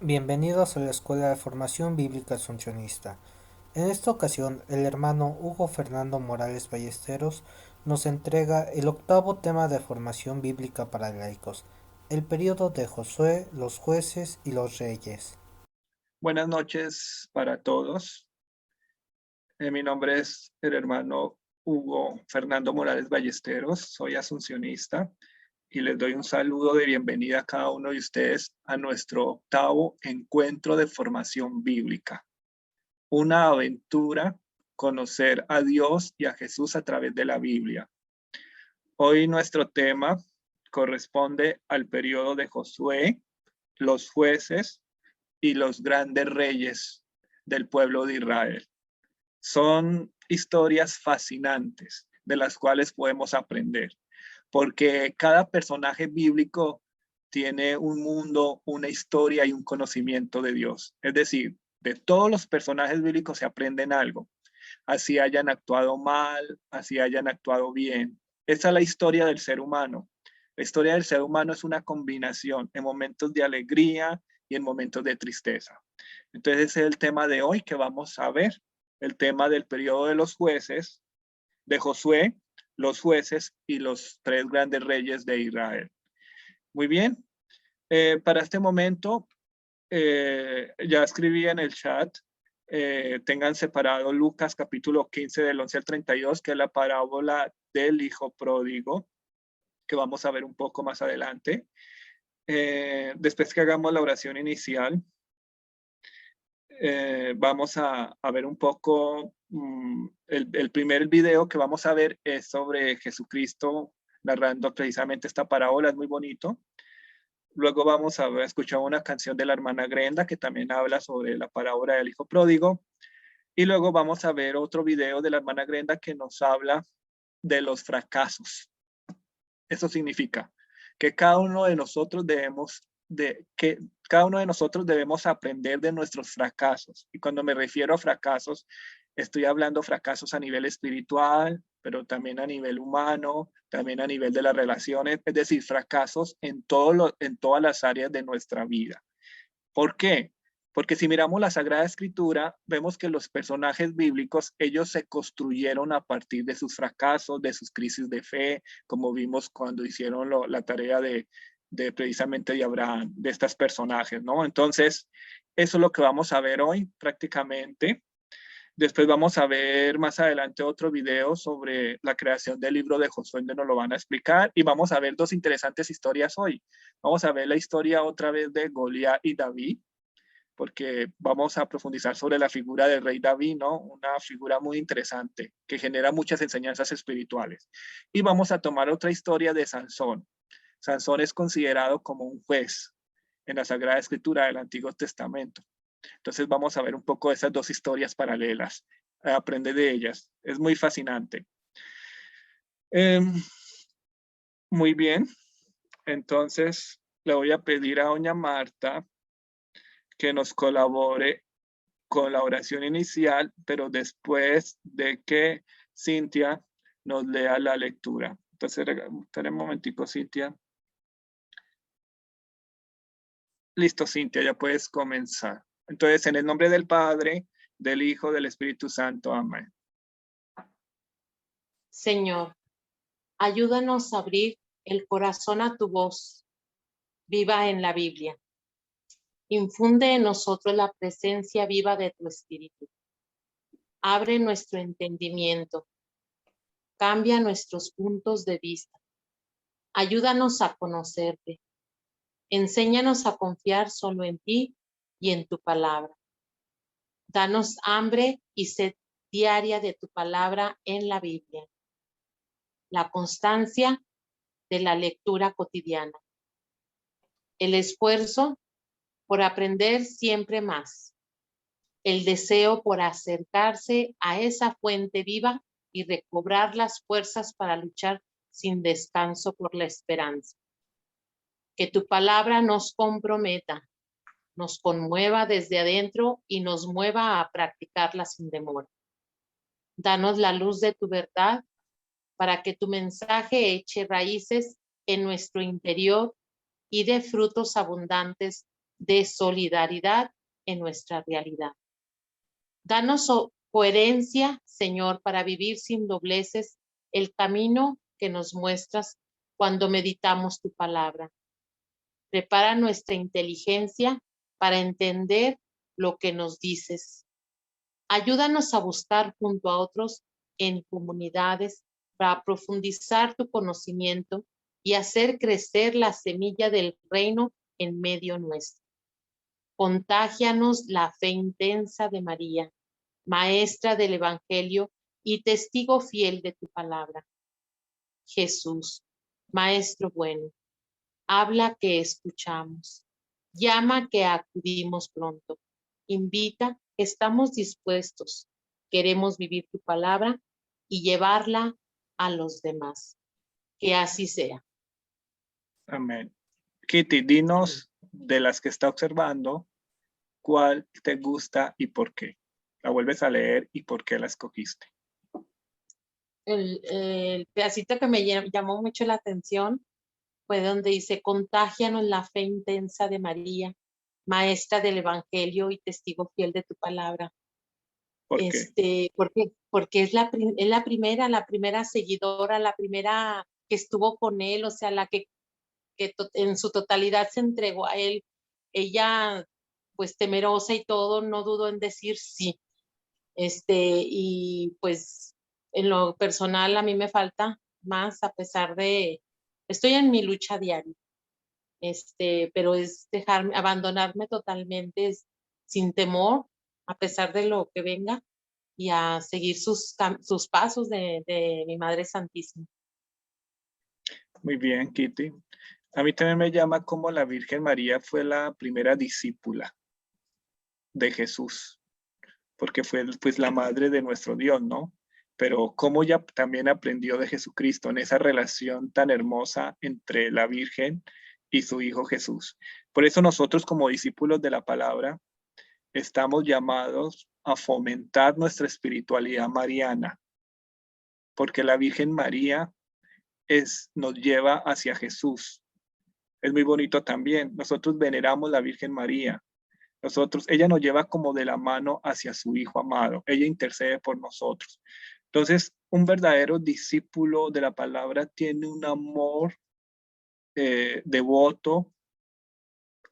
Bienvenidos a la Escuela de Formación Bíblica Asuncionista. En esta ocasión, el hermano Hugo Fernando Morales Ballesteros nos entrega el octavo tema de formación bíblica para laicos, el período de Josué, los jueces y los reyes. Buenas noches para todos. Mi nombre es el hermano Hugo Fernando Morales Ballesteros. Soy asuncionista y les doy un saludo de bienvenida a cada uno de ustedes a nuestro octavo encuentro de formación bíblica. Una aventura, conocer a Dios y a Jesús a través de la Biblia. Hoy nuestro tema corresponde al periodo de Josué, los jueces y los grandes reyes del pueblo de Israel. Son historias fascinantes de las cuales podemos aprender, porque cada personaje bíblico tiene un mundo, una historia y un conocimiento de Dios. Es decir, de todos los personajes bíblicos se aprenden algo, así hayan actuado mal, así hayan actuado bien. Esa es la historia del ser humano. La historia del ser humano es una combinación en momentos de alegría y en momentos de tristeza. Entonces ese es el tema de hoy que vamos a ver, el tema del periodo de los jueces, de Josué, los jueces y los tres grandes reyes de Israel. Muy bien, para este momento ya escribí en el chat, tengan separado Lucas capítulo 15 del 11 al 32, que es la parábola del hijo pródigo, que vamos a ver un poco más adelante. Después que hagamos la oración inicial, vamos a ver un poco, el primer video que vamos a ver es sobre Jesucristo narrando precisamente esta parábola, es muy bonito. Luego vamos a escuchar una canción de la hermana Grenda que también habla sobre la parábola del hijo pródigo. Y luego vamos a ver otro video de la hermana Grenda que nos habla de los fracasos. Eso significa que cada uno de nosotros debemos aprender de nuestros fracasos. Y cuando me refiero a fracasos, estoy hablando fracasos a nivel espiritual, pero también a nivel humano, también a nivel de las relaciones, es decir, fracasos en todas las áreas de nuestra vida. ¿Por qué? Porque si miramos la Sagrada Escritura, vemos que los personajes bíblicos, ellos se construyeron a partir de sus fracasos, de sus crisis de fe, como vimos cuando hicieron la tarea de precisamente de Abraham, de estos personajes, ¿no? Entonces, eso es lo que vamos a ver hoy prácticamente. Después vamos a ver más adelante otro video sobre la creación del libro de Josué, donde nos lo van a explicar. Y vamos a ver dos interesantes historias hoy. Vamos a ver la historia otra vez de Goliat y David, porque vamos a profundizar sobre la figura del rey David, ¿no? Una figura muy interesante que genera muchas enseñanzas espirituales. Y vamos a tomar otra historia de Sansón. Sansón es considerado como un juez en la Sagrada Escritura del Antiguo Testamento. Entonces vamos a ver un poco de esas dos historias paralelas, aprende de ellas. Es muy fascinante. Muy bien, entonces le voy a pedir a doña Marta que nos colabore con la oración inicial, pero después de que Cintia nos lea la lectura. Entonces, espera un momentico, Cintia. Listo, Cintia, ya puedes comenzar. Entonces, en el nombre del Padre, del Hijo, del Espíritu Santo. Amén. Señor, ayúdanos a abrir el corazón a tu voz, viva en la Biblia. Infunde en nosotros la presencia viva de tu Espíritu. Abre nuestro entendimiento. Cambia nuestros puntos de vista. Ayúdanos a conocerte. Enséñanos a confiar solo en ti y en tu palabra. Danos hambre y sed diaria de tu palabra en la Biblia. La constancia de la lectura cotidiana. El esfuerzo por aprender siempre más. El deseo por acercarse a esa fuente viva y recobrar las fuerzas para luchar sin descanso por la esperanza. Que tu palabra nos comprometa, nos conmueva desde adentro y nos mueva a practicarla sin demora. Danos la luz de tu verdad para que tu mensaje eche raíces en nuestro interior y dé frutos abundantes de solidaridad en nuestra realidad. Danos coherencia, Señor, para vivir sin dobleces el camino que nos muestras cuando meditamos tu palabra. Prepara nuestra inteligencia para entender lo que nos dices. Ayúdanos a buscar junto a otros en comunidades para profundizar tu conocimiento y hacer crecer la semilla del reino en medio nuestro. Contágianos la fe intensa de María, maestra del Evangelio y testigo fiel de tu palabra. Jesús, Maestro bueno, habla que escuchamos, llama que acudimos pronto, invita que estamos dispuestos, queremos vivir tu palabra y llevarla a los demás. Que así sea. Amén. Kitty, dinos de las que está observando, ¿cuál te gusta y por qué? La vuelves a leer y por qué la escogiste. El pedacito que me llamó mucho la atención fue donde dice, contágianos la fe intensa de María, maestra del Evangelio y testigo fiel de tu palabra. ¿Por qué? Porque es la primera seguidora, la primera que estuvo con él, o sea, la que en su totalidad se entregó a él. Ella, pues temerosa y todo, no dudó en decir sí. Y pues en lo personal a mí me falta más, a pesar de, estoy en mi lucha diaria, pero es abandonarme totalmente sin temor, a pesar de lo que venga, y a seguir sus pasos de mi Madre Santísima. Muy bien, Kitty. A mí también me llama como la Virgen María fue la primera discípula de Jesús, porque fue pues la madre de nuestro Dios, ¿no? Pero cómo ella también aprendió de Jesucristo en esa relación tan hermosa entre la Virgen y su Hijo Jesús. Por eso nosotros como discípulos de la palabra estamos llamados a fomentar nuestra espiritualidad mariana, porque la Virgen María nos lleva hacia Jesús. Es muy bonito también. Nosotros veneramos la Virgen María. Ella nos lleva como de la mano hacia su Hijo amado. Ella intercede por nosotros. Entonces, un verdadero discípulo de la palabra tiene un amor devoto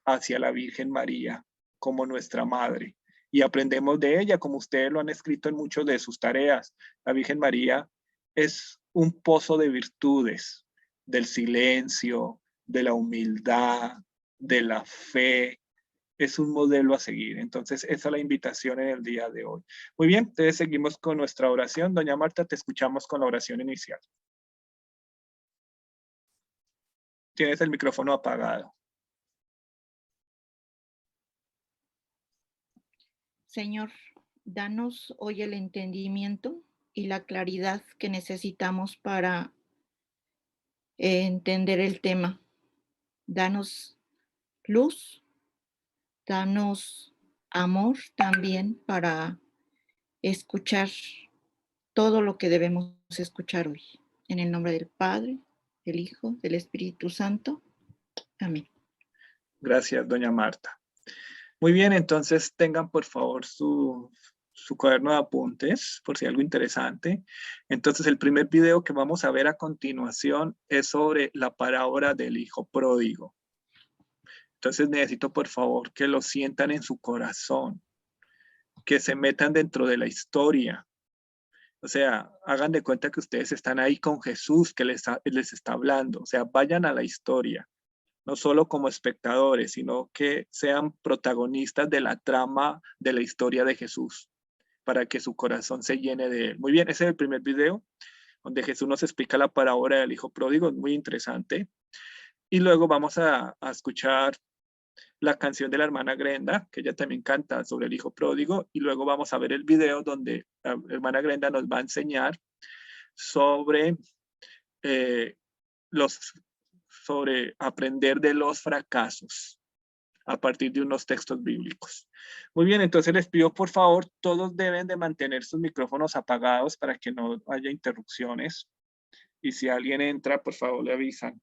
hacia la Virgen María como nuestra madre. Y aprendemos de ella, como ustedes lo han escrito en muchas de sus tareas. La Virgen María es un pozo de virtudes, del silencio, de la humildad, de la fe. Es un modelo a seguir. Entonces, esa es la invitación en el día de hoy. Muy bien, entonces seguimos con nuestra oración. Doña Marta, te escuchamos con la oración inicial. Tienes el micrófono apagado. Señor, danos hoy el entendimiento y la claridad que necesitamos para entender el tema. Danos luz, danos amor también para escuchar todo lo que debemos escuchar hoy. En el nombre del Padre, del Hijo, del Espíritu Santo. Amén. Gracias, doña Marta. Muy bien, entonces tengan por favor su cuaderno de apuntes por si hay algo interesante. Entonces el primer video que vamos a ver a continuación es sobre la parábola del hijo pródigo. Entonces necesito por favor que lo sientan en su corazón, que se metan dentro de la historia. O sea, hagan de cuenta que ustedes están ahí con Jesús que les está hablando. O sea, vayan a la historia. No solo como espectadores, sino que sean protagonistas de la trama de la historia de Jesús, para que su corazón se llene de él. Muy bien, ese es el primer video, donde Jesús nos explica la parábola del hijo pródigo, es muy interesante. Y luego vamos a escuchar la canción de la hermana Grenda, que ella también canta sobre el hijo pródigo, y luego vamos a ver el video donde la hermana Grenda nos va a enseñar sobre sobre aprender de los fracasos a partir de unos textos bíblicos. Muy bien, entonces les pido por favor, todos deben de mantener sus micrófonos apagados para que no haya interrupciones. Y si alguien entra, por favor le avisan.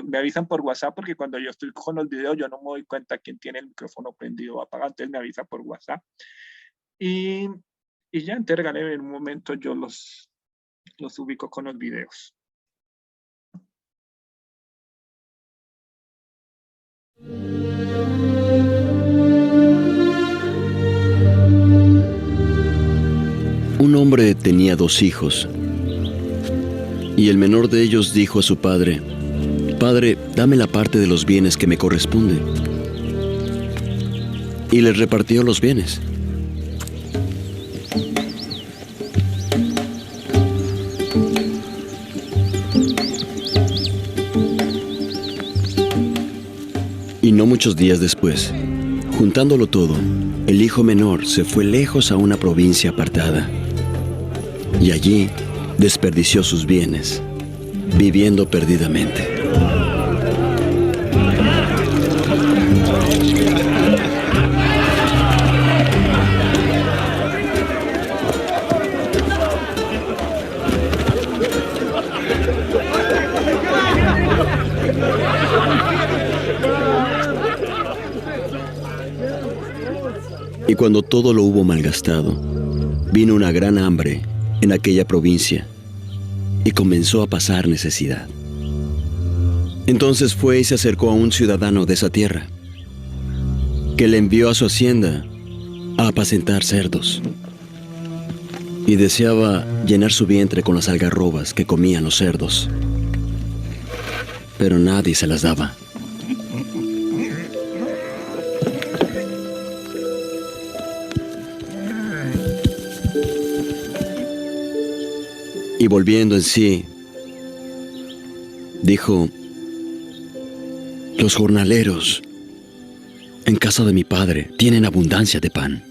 Me avisan por WhatsApp, porque cuando yo estoy con los videos yo no me doy cuenta quién tiene el micrófono prendido o apagado, entonces me avisa por WhatsApp. Y ya, entregale en un momento, yo los ubico con los videos. Un hombre tenía 2 hijos, y el menor de ellos dijo a su padre: «Padre, dame la parte de los bienes que me corresponde». Y les repartió los bienes. Y no muchos días después, juntándolo todo, el hijo menor se fue lejos a una provincia apartada. Y allí desperdició sus bienes, viviendo perdidamente. Y cuando todo lo hubo malgastado, vino una gran hambre en aquella provincia y comenzó a pasar necesidad. Entonces fue y se acercó a un ciudadano de esa tierra, que le envió a su hacienda a apacentar cerdos, y deseaba llenar su vientre con las algarrobas que comían los cerdos, pero nadie se las daba. Y volviendo en sí, dijo: «Los jornaleros en casa de mi padre tienen abundancia de pan.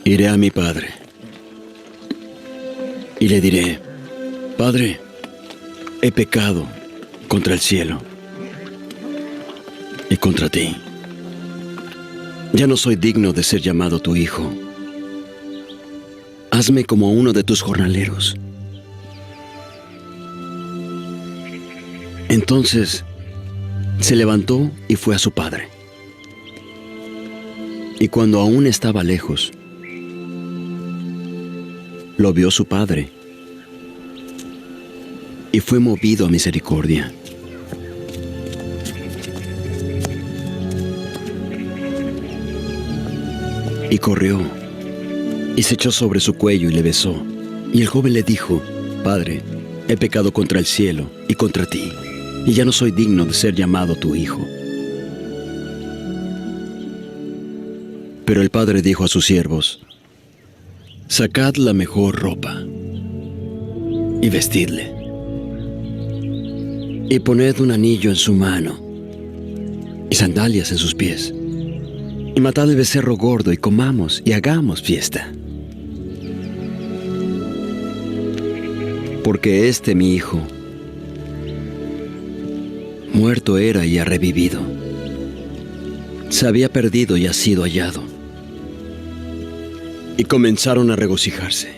Iré a mi padre y le diré: Padre, he pecado contra el cielo y contra ti. Ya no soy digno de ser llamado tu hijo. Hazme como uno de tus jornaleros». Entonces se levantó y fue a su padre. Y cuando aún estaba lejos, lo vio su padre y fue movido a misericordia. Y corrió y se echó sobre su cuello y le besó. Y el joven le dijo: «Padre, he pecado contra el cielo y contra ti, y ya no soy digno de ser llamado tu hijo». Pero el padre dijo a sus siervos: «Sacad la mejor ropa y vestidle, y poned un anillo en su mano y sandalias en sus pies, y matad el becerro gordo y comamos y hagamos fiesta. Porque este mi hijo muerto era y ha revivido, se había perdido y ha sido hallado». Y comenzaron a regocijarse.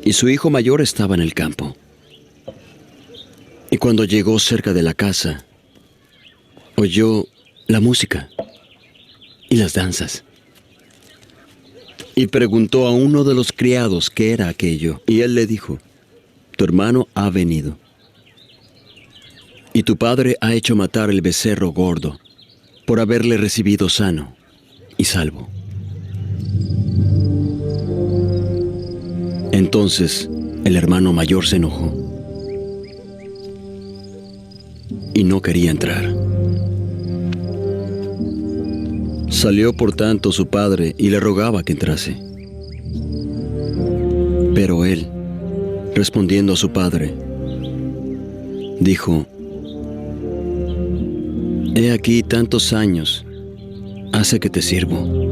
Y su hijo mayor estaba en el campo. Y cuando llegó cerca de la casa, oyó la música y las danzas. Y preguntó a uno de los criados qué era aquello. Y él le dijo: «Tu hermano ha venido, y tu padre ha hecho matar el becerro gordo por haberle recibido sano y salvo». Entonces el hermano mayor se enojó y no quería entrar. Salió por tanto su padre y le rogaba que entrase. Pero él, respondiendo a su padre, dijo: «He aquí tantos años hace que te sirvo.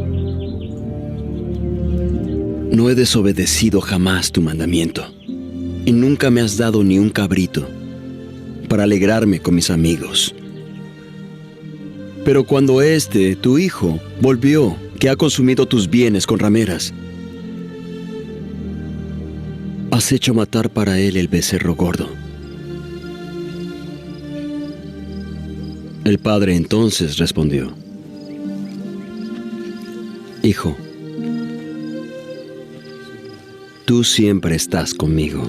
No he desobedecido jamás tu mandamiento, y nunca me has dado ni un cabrito para alegrarme con mis amigos. Pero cuando tu hijo, volvió, que ha consumido tus bienes con rameras, has hecho matar para él el becerro gordo. El padre entonces respondió: Hijo, tú siempre estás conmigo,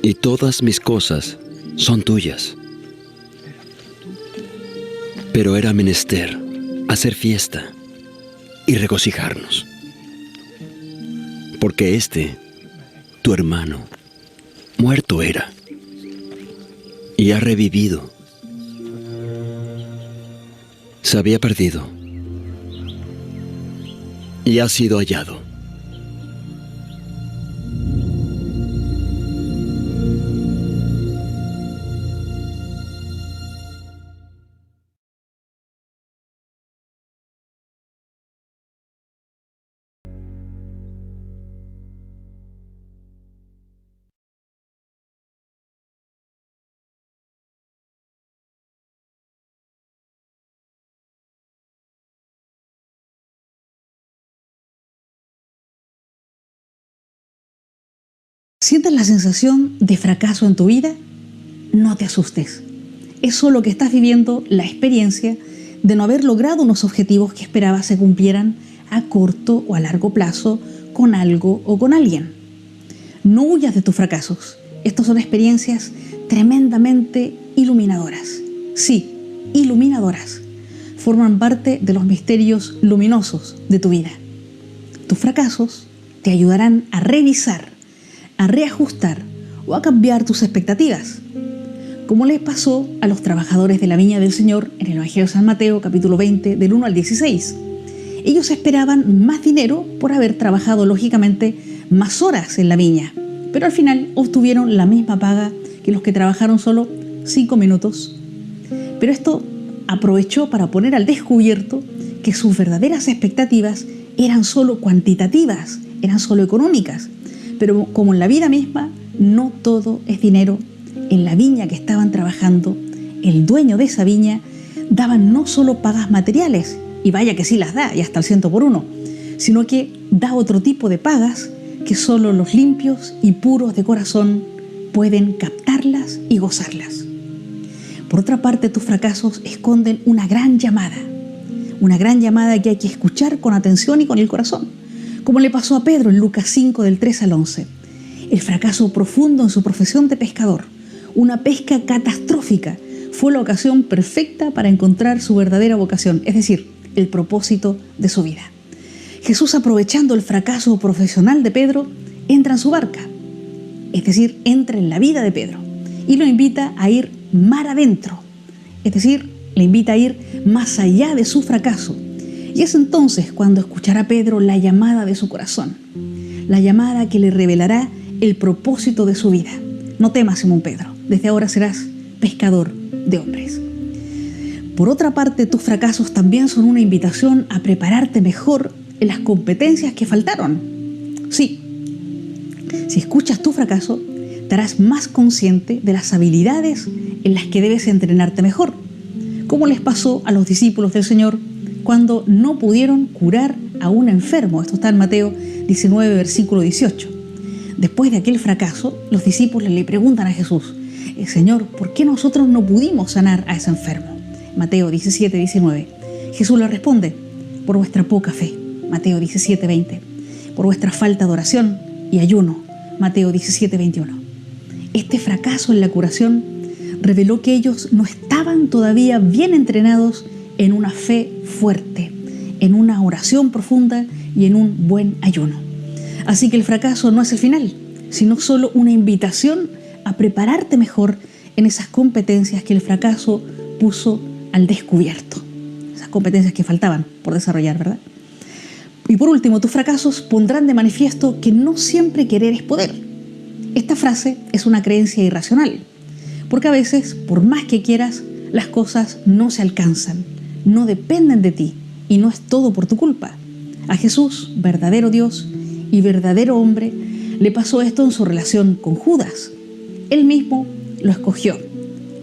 y todas mis cosas son tuyas. Pero era menester hacer fiesta y regocijarnos, porque tu hermano, muerto era, y ha revivido. Se había perdido, y ha sido hallado. ¿Sientes la sensación de fracaso en tu vida? No te asustes. Es solo que estás viviendo la experiencia de no haber logrado unos objetivos que esperabas se cumplieran a corto o a largo plazo con algo o con alguien. No huyas de tus fracasos. Estas son experiencias tremendamente iluminadoras. Sí, iluminadoras. Forman parte de los misterios luminosos de tu vida. Tus fracasos te ayudarán a revisar, a reajustar o a cambiar tus expectativas, como les pasó a los trabajadores de la viña del Señor en el Evangelio de San Mateo, capítulo 20, del 1 al 16. Ellos esperaban más dinero por haber trabajado, lógicamente, más horas en la viña, pero al final obtuvieron la misma paga que los que trabajaron solo 5 minutos. Pero esto aprovechó para poner al descubierto que sus verdaderas expectativas eran solo cuantitativas, eran solo económicas. Pero como en la vida misma, no todo es dinero. En la viña que estaban trabajando, el dueño de esa viña daba no solo pagas materiales, y vaya que sí las da, y hasta el 100 por 1, sino que da otro tipo de pagas que solo los limpios y puros de corazón pueden captarlas y gozarlas. Por otra parte, tus fracasos esconden una gran llamada que hay que escuchar con atención y con el corazón, como le pasó a Pedro en Lucas 5, del 3 al 11. El fracaso profundo en su profesión de pescador, una pesca catastrófica, fue la ocasión perfecta para encontrar su verdadera vocación, es decir, el propósito de su vida. Jesús, aprovechando el fracaso profesional de Pedro, entra en su barca, es decir, entra en la vida de Pedro y lo invita a ir mar adentro, es decir, le invita a ir más allá de su fracaso. Y es entonces cuando escuchará Pedro la llamada de su corazón, la llamada que le revelará el propósito de su vida. No temas, Simón Pedro, desde ahora serás pescador de hombres. Por otra parte, tus fracasos también son una invitación a prepararte mejor en las competencias que faltaron. Sí, si escuchas tu fracaso, te harás más consciente de las habilidades en las que debes entrenarte mejor, como les pasó a los discípulos del Señor cuando no pudieron curar a un enfermo. Esto está en Mateo 19, versículo 18. Después de aquel fracaso, los discípulos le preguntan a Jesús: Señor, ¿por qué nosotros no pudimos sanar a ese enfermo? Mateo 17, 19. Jesús le responde: por vuestra poca fe. Mateo 17, 20. Por vuestra falta de oración y ayuno. Mateo 17, 21. Este fracaso en la curación reveló que ellos no estaban todavía bien entrenados en una fe fuerte, en una oración profunda y en un buen ayuno. Así que el fracaso no es el final, sino solo una invitación a prepararte mejor en esas competencias que el fracaso puso al descubierto, esas competencias que faltaban por desarrollar, ¿verdad? Y por último, tus fracasos pondrán de manifiesto que no siempre querer es poder. Esta frase es una creencia irracional, porque a veces, por más que quieras, las cosas no se alcanzan, no dependen de ti y no es todo por tu culpa. A Jesús, verdadero Dios y verdadero hombre, le pasó esto en su relación con Judas. Él mismo lo escogió,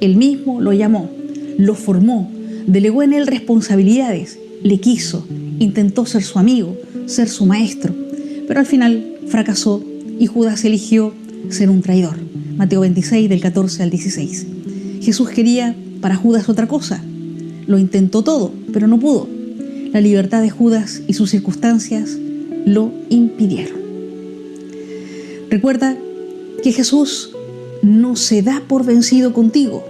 él mismo lo llamó, lo formó, delegó en él responsabilidades, le quiso, intentó ser su amigo, ser su maestro, pero al final fracasó y Judas eligió ser un traidor. Mateo 26, del 14 al 16. Jesús quería para Judas otra cosa. Lo intentó todo, pero no pudo. La libertad de Judas y sus circunstancias lo impidieron. Recuerda que Jesús no se da por vencido contigo.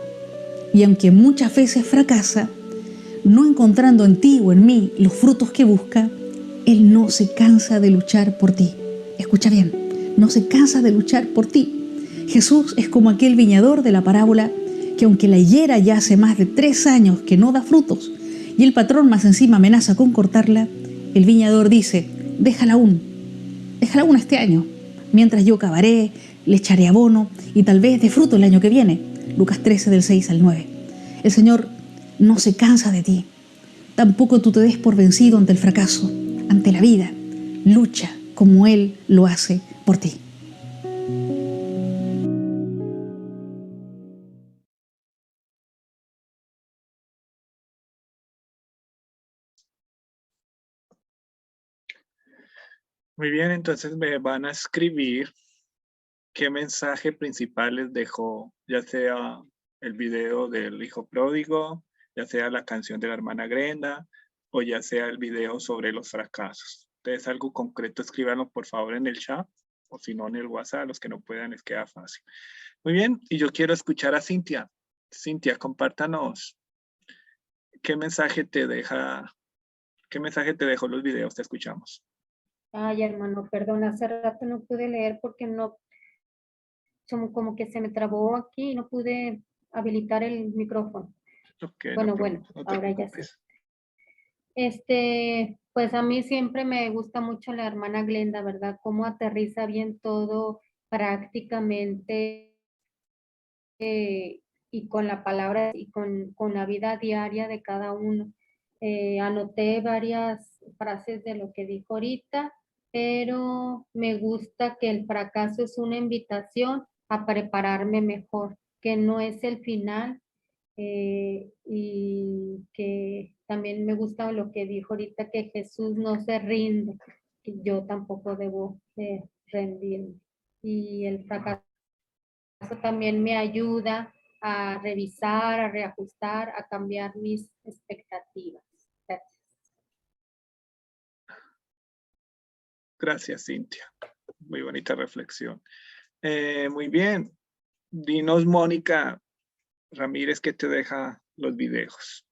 Y aunque muchas veces fracasa, no encontrando en ti o en mí los frutos que busca, Él no se cansa de luchar por ti. Escucha bien, no se cansa de luchar por ti. Jesús es como aquel viñador de la parábola que aunque la higuera ya hace más de 3 años que no da frutos y el patrón más encima amenaza con cortarla, el viñador dice, déjala aún este año, mientras yo cavaré, le echaré abono y tal vez dé fruto el año que viene. Lucas 13 del 6 al 9. El Señor no se cansa de ti. Tampoco tú te des por vencido ante el fracaso, ante la vida. Lucha como Él lo hace por ti. Muy bien, entonces me van a escribir qué mensaje principal les dejó, ya sea el video del hijo pródigo, ya sea la canción de la hermana Grenda, o ya sea el video sobre los fracasos. Entonces, algo concreto, escríbanlo por favor en el chat, o si no en el WhatsApp, los que no puedan les queda fácil. Muy bien, y yo quiero escuchar a Cintia. Cintia, compártanos. ¿Qué mensaje te dejó los videos? Te escuchamos. Ay, hermano, perdón, hace rato no pude leer porque no, como que se me trabó aquí y no pude habilitar el micrófono. Okay, Bueno, no te ahora ya preocupes. sé. Pues a mí siempre me gusta mucho la hermana Glenda, ¿verdad? Cómo aterriza bien todo prácticamente y con la palabra y con la vida diaria de cada uno. Anoté varias frases de lo que dijo ahorita, pero me gusta que el fracaso es una invitación a prepararme mejor, que no es el final, y que también me gusta lo que dijo ahorita, que Jesús no se rinde, que yo tampoco debo de rendirme. Y el fracaso también me ayuda a revisar, a reajustar, a cambiar mis expectativas. Gracias. Gracias, Cintia. Muy bonita reflexión. Muy bien. Dinos, Mónica Ramírez, ¿qué te deja los videos?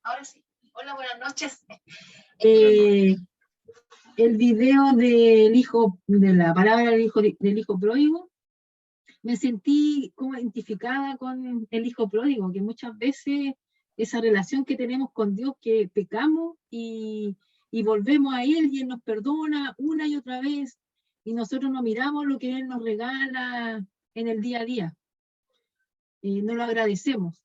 Ahora sí. Hola, buenas noches. El video del hijo, de la palabra del hijo pródigo, me sentí como identificada con el hijo pródigo, que muchas veces esa relación que tenemos con Dios, que pecamos y volvemos a Él y Él nos perdona una y otra vez, y nosotros no miramos lo que Él nos regala en el día a día, y no lo agradecemos.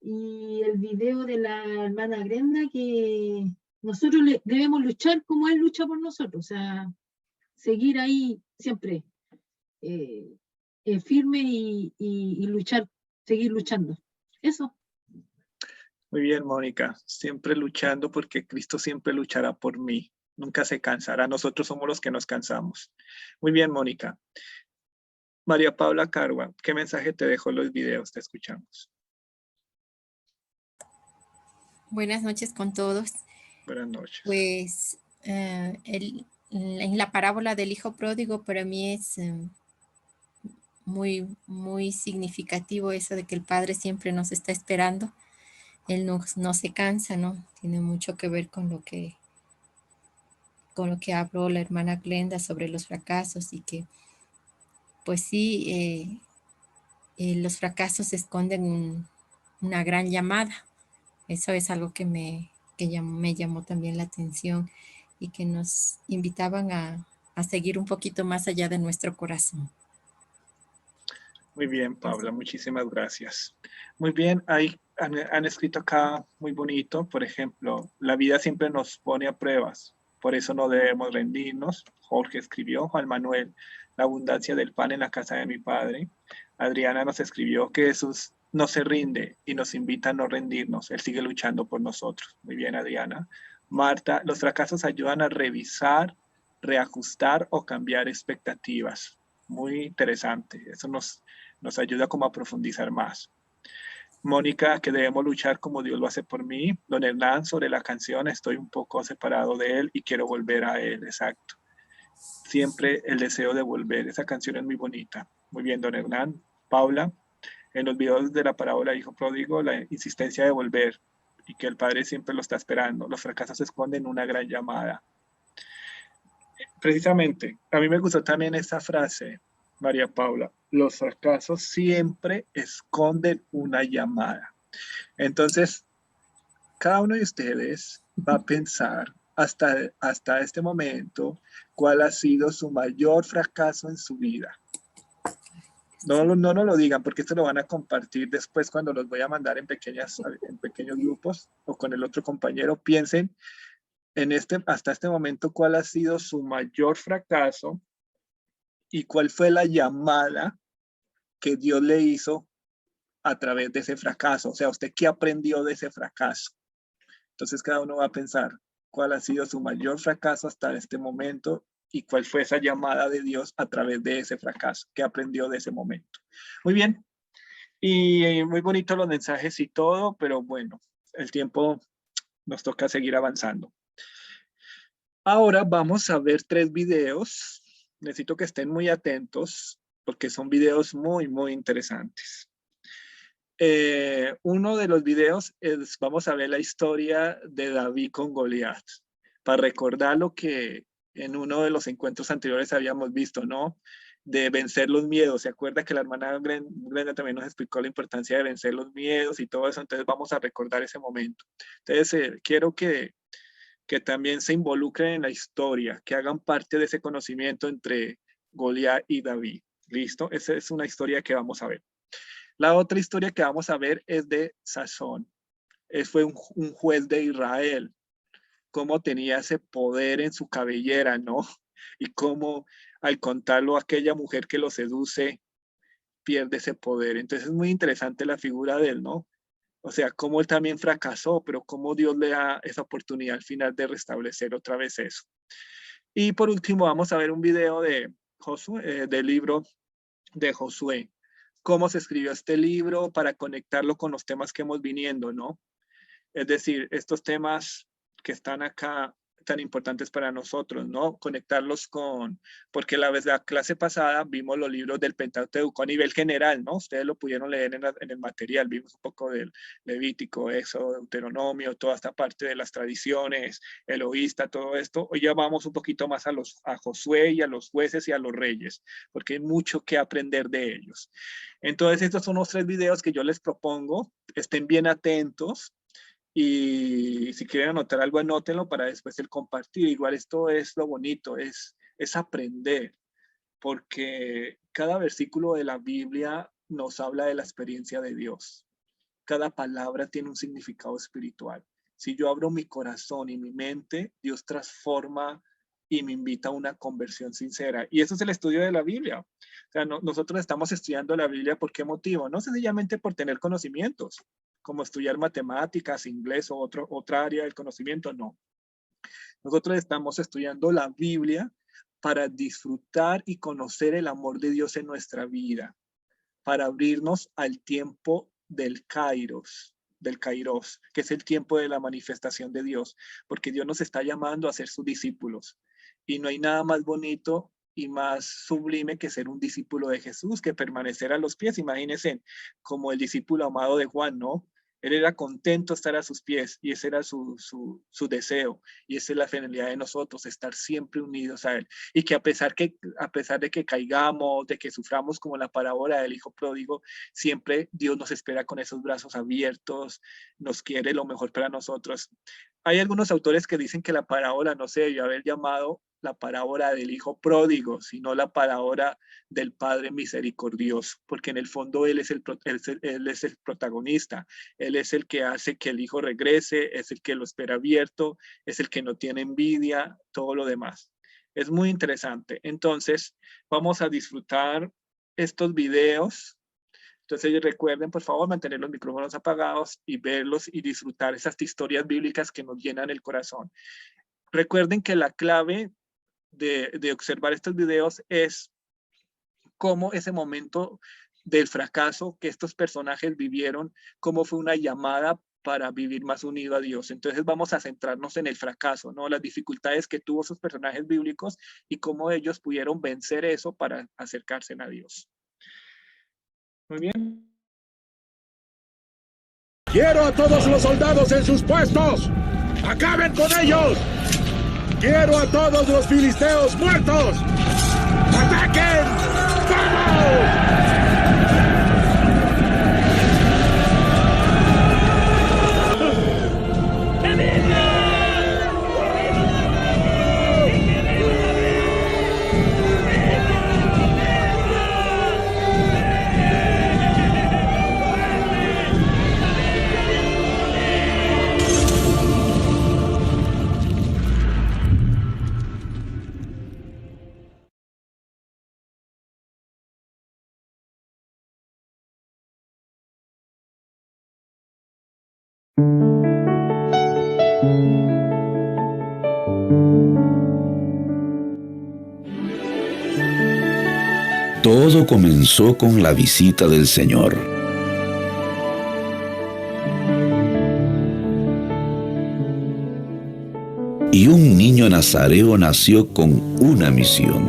Y el video de la hermana Grenda, que nosotros debemos luchar como Él lucha por nosotros, o sea, seguir ahí siempre firme y luchar, seguir luchando. Eso. Muy bien, Mónica. Siempre luchando porque Cristo siempre luchará por mí. Nunca se cansará. Nosotros somos los que nos cansamos. Muy bien, Mónica. María Paula Carua, ¿qué mensaje te dejó los videos? Te escuchamos. Buenas noches con todos. Buenas noches. Pues en la parábola del hijo pródigo para mí es muy, muy significativo eso de que el padre siempre nos está esperando. Él no se cansa, ¿no? Tiene mucho que ver con lo que habló la hermana Glenda sobre los fracasos y que, pues sí, los fracasos esconden una gran llamada. Eso es algo que me llamó también la atención y que nos invitaban a seguir un poquito más allá de nuestro corazón. Muy bien, Paula, muchísimas gracias. Muy bien, han escrito acá muy bonito, por ejemplo, la vida siempre nos pone a pruebas, por eso no debemos rendirnos. Jorge escribió, Juan Manuel, la abundancia del pan en la casa de mi padre. Adriana nos escribió que Jesús no se rinde y nos invita a no rendirnos. Él sigue luchando por nosotros. Muy bien, Adriana. Marta, los fracasos ayudan a revisar, reajustar o cambiar expectativas. Muy interesante. Eso nos ayuda como a profundizar más. Mónica, que debemos luchar como Dios lo hace por mí. Don Hernán, sobre la canción, estoy un poco separado de él y quiero volver a él. Exacto. Siempre el deseo de volver. Esa canción es muy bonita. Muy bien, don Hernán. Paula, en los videos de la parábola Hijo Pródigo, la insistencia de volver y que el Padre siempre lo está esperando. Los fracasos esconden una gran llamada. Precisamente, a mí me gustó también esa frase, María Paula. Los fracasos siempre esconden una llamada. Entonces, cada uno de ustedes va a pensar hasta este momento cuál ha sido su mayor fracaso en su vida. No nos lo digan porque esto lo van a compartir después cuando los voy a mandar en pequeños grupos o con el otro compañero. Piensen hasta este momento cuál ha sido su mayor fracaso y cuál fue la llamada que Dios le hizo a través de ese fracaso. O sea, ¿usted qué aprendió de ese fracaso? Entonces cada uno va a pensar cuál ha sido su mayor fracaso hasta este momento y cuál fue esa llamada de Dios a través de ese fracaso, qué aprendió de ese momento. Muy bien, y muy bonito los mensajes y todo, pero bueno, el tiempo nos toca seguir avanzando. Ahora vamos a ver 3 videos. Necesito que estén muy atentos porque son videos muy, muy interesantes. Uno de los videos vamos a ver la historia de David con Goliat, para recordar lo que en uno de los encuentros anteriores habíamos visto, ¿no? De vencer los miedos. ¿Se acuerda que la hermana Brenda también nos explicó la importancia de vencer los miedos y todo eso? Entonces vamos a recordar ese momento. Entonces quiero que también se involucren en la historia, que hagan parte de ese conocimiento entre Goliat y David. ¿Listo? Esa es una historia que vamos a ver. La otra historia que vamos a ver es de Sansón. Fue un juez de Israel. Cómo tenía ese poder en su cabellera, ¿no? Y cómo al contarlo a aquella mujer que lo seduce, pierde ese poder. Entonces es muy interesante la figura de él, ¿no? O sea, cómo él también fracasó, pero cómo Dios le da esa oportunidad al final de restablecer otra vez eso. Y por último vamos a ver un video de Josué, del libro de Josué. Cómo se escribió este libro para conectarlo con los temas que hemos viniendo, ¿no? Es decir, estos temas que están acá tan importantes para nosotros, ¿no? Conectarlos porque la clase pasada vimos los libros del Pentateuco a nivel general, ¿no? Ustedes lo pudieron leer en el material, vimos un poco del Levítico, Éxodo, Deuteronomio, toda esta parte de las tradiciones, Eloísta, todo esto. Hoy ya vamos un poquito más a Josué y a los jueces y a los reyes, porque hay mucho que aprender de ellos. Entonces, estos son los 3 videos que yo les propongo. Estén bien atentos. Y si quieren anotar algo, anótenlo para después el compartir. Igual esto es lo bonito, es aprender, porque cada versículo de la Biblia nos habla de la experiencia de Dios. Cada palabra tiene un significado espiritual. Si yo abro mi corazón y mi mente, Dios transforma y me invita a una conversión sincera. Y eso es el estudio de la Biblia. O sea, nosotros estamos estudiando la Biblia, ¿por qué motivo? No sencillamente por tener conocimientos, como estudiar matemáticas, inglés o otra área del conocimiento, no. Nosotros estamos estudiando la Biblia para disfrutar y conocer el amor de Dios en nuestra vida, para abrirnos al tiempo del Kairos, que es el tiempo de la manifestación de Dios, porque Dios nos está llamando a ser sus discípulos. Y no hay nada más bonito y más sublime que ser un discípulo de Jesús, que permanecer a los pies. Imagínense, como el discípulo amado de Juan, ¿no? Él era contento estar a sus pies y ese era su deseo. Y esa es la finalidad de nosotros, estar siempre unidos a Él. Y que a pesar de que caigamos, de que suframos como la parábola del Hijo Pródigo, siempre Dios nos espera con esos brazos abiertos, nos quiere lo mejor para nosotros. Hay algunos autores que dicen que la parábola no se debió haber llamado la parábola del Hijo Pródigo, sino la parábola del Padre Misericordioso, porque en el fondo Él es el protagonista, Él es el que hace que el Hijo regrese, es el que lo espera abierto, es el que no tiene envidia, todo lo demás. Es muy interesante. Entonces, vamos a disfrutar estos videos. Entonces recuerden, por favor, mantener los micrófonos apagados y verlos y disfrutar esas historias bíblicas que nos llenan el corazón. Recuerden que la clave de observar estos videos es cómo ese momento del fracaso que estos personajes vivieron, cómo fue una llamada para vivir más unido a Dios. Entonces vamos a centrarnos en el fracaso, ¿no? Las dificultades que tuvo esos personajes bíblicos y cómo ellos pudieron vencer eso para acercarse a Dios. Muy bien. Quiero a todos los soldados en sus puestos. ¡Acaben con ellos! Quiero a todos los filisteos muertos. ¡Ataquen! ¡Vamos! Todo comenzó con la visita del Señor. Y un niño nazareo nació con una misión.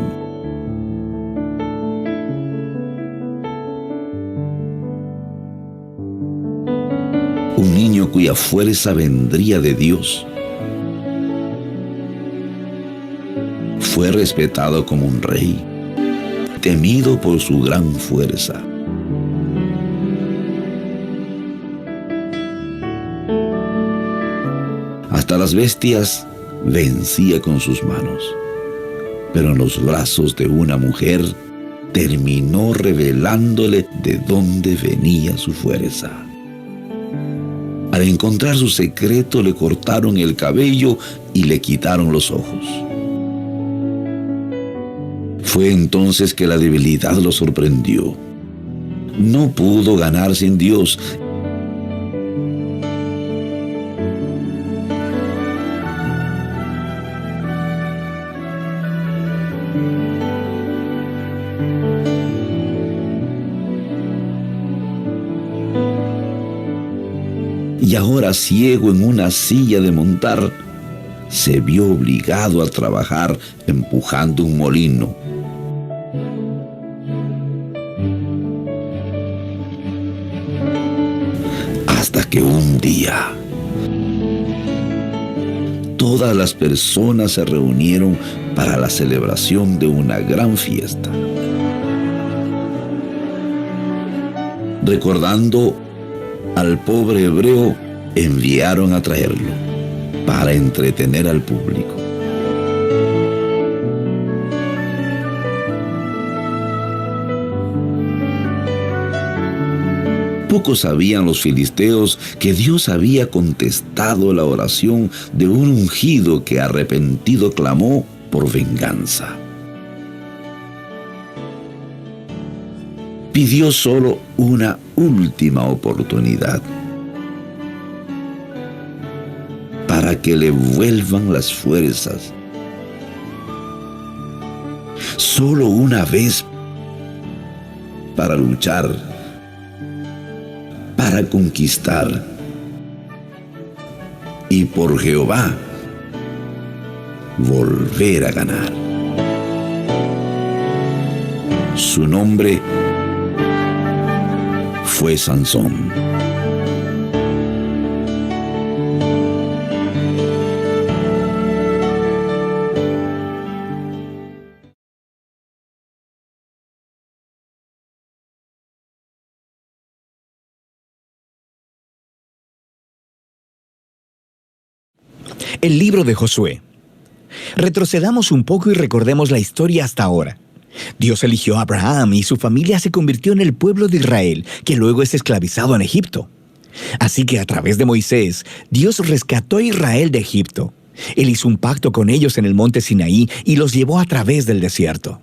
Un niño cuya fuerza vendría de Dios. Fue respetado como un rey, temido por su gran fuerza. Hasta las bestias vencía con sus manos, pero en los brazos de una mujer terminó revelándole de dónde venía su fuerza. Al encontrar su secreto, le cortaron el cabello y le quitaron los ojos. Fue entonces que la debilidad lo sorprendió. No pudo ganar sin Dios. Y ahora, ciego en una silla de montar, se vio obligado a trabajar empujando un molino. Hasta que un día, todas las personas se reunieron para la celebración de una gran fiesta. Recordando al pobre hebreo, enviaron a traerlo para entretener al público. Pocos sabían los filisteos que Dios había contestado la oración de un ungido que arrepentido clamó por venganza. Pidió solo una última oportunidad para que le vuelvan las fuerzas. Solo una vez para luchar, para conquistar, y por Jehová volver a ganar. Su nombre fue Sansón. El libro de Josué. Retrocedamos un poco y recordemos la historia hasta ahora. Dios eligió a Abraham y su familia se convirtió en el pueblo de Israel, que luego es esclavizado en Egipto. Así que a través de Moisés, Dios rescató a Israel de Egipto. Él hizo un pacto con ellos en el monte Sinaí y los llevó a través del desierto.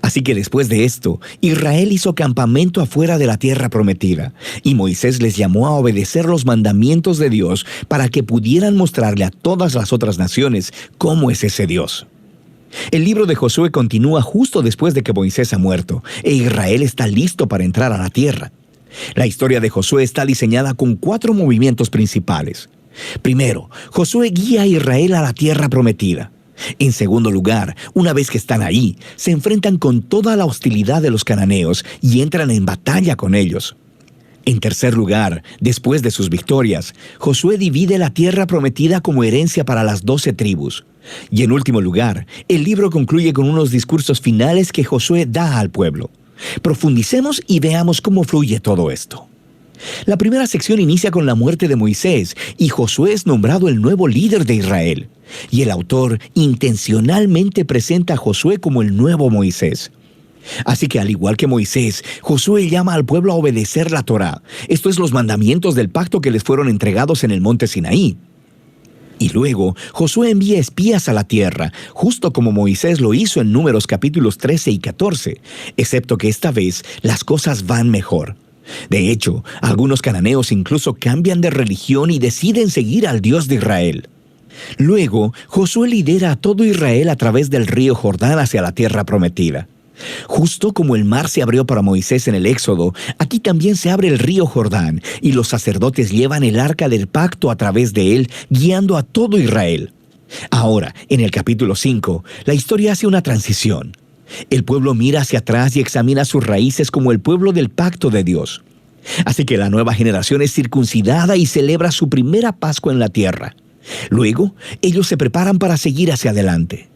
Así que después de esto, Israel hizo campamento afuera de la tierra prometida, y Moisés les llamó a obedecer los mandamientos de Dios para que pudieran mostrarle a todas las otras naciones cómo es ese Dios. El libro de Josué continúa justo después de que Moisés ha muerto, e Israel está listo para entrar a la tierra. La historia de Josué está diseñada con 4 movimientos principales. Primero, Josué guía a Israel a la tierra prometida. En segundo lugar, una vez que están ahí, se enfrentan con toda la hostilidad de los cananeos y entran en batalla con ellos. En tercer lugar, después de sus victorias, Josué divide la tierra prometida como herencia para las 12 tribus. Y en último lugar, el libro concluye con unos discursos finales que Josué da al pueblo. Profundicemos y veamos cómo fluye todo esto. La primera sección inicia con la muerte de Moisés y Josué es nombrado el nuevo líder de Israel. Y el autor intencionalmente presenta a Josué como el nuevo Moisés. Así que al igual que Moisés, Josué llama al pueblo a obedecer la Torá. Esto es los mandamientos del pacto que les fueron entregados en el monte Sinaí. Y luego, Josué envía espías a la tierra, justo como Moisés lo hizo en Números capítulos 13 y 14, excepto que esta vez las cosas van mejor. De hecho, algunos cananeos incluso cambian de religión y deciden seguir al Dios de Israel. Luego, Josué lidera a todo Israel a través del río Jordán hacia la tierra prometida. Justo como el mar se abrió para Moisés en el Éxodo, aquí también se abre el río Jordán y los sacerdotes llevan el arca del pacto a través de él, guiando a todo Israel. Ahora, en el capítulo 5, la historia hace una transición. El pueblo mira hacia atrás y examina sus raíces como el pueblo del pacto de Dios. Así que la nueva generación es circuncidada y celebra su primera Pascua en la tierra. Luego, ellos se preparan para seguir hacia adelante.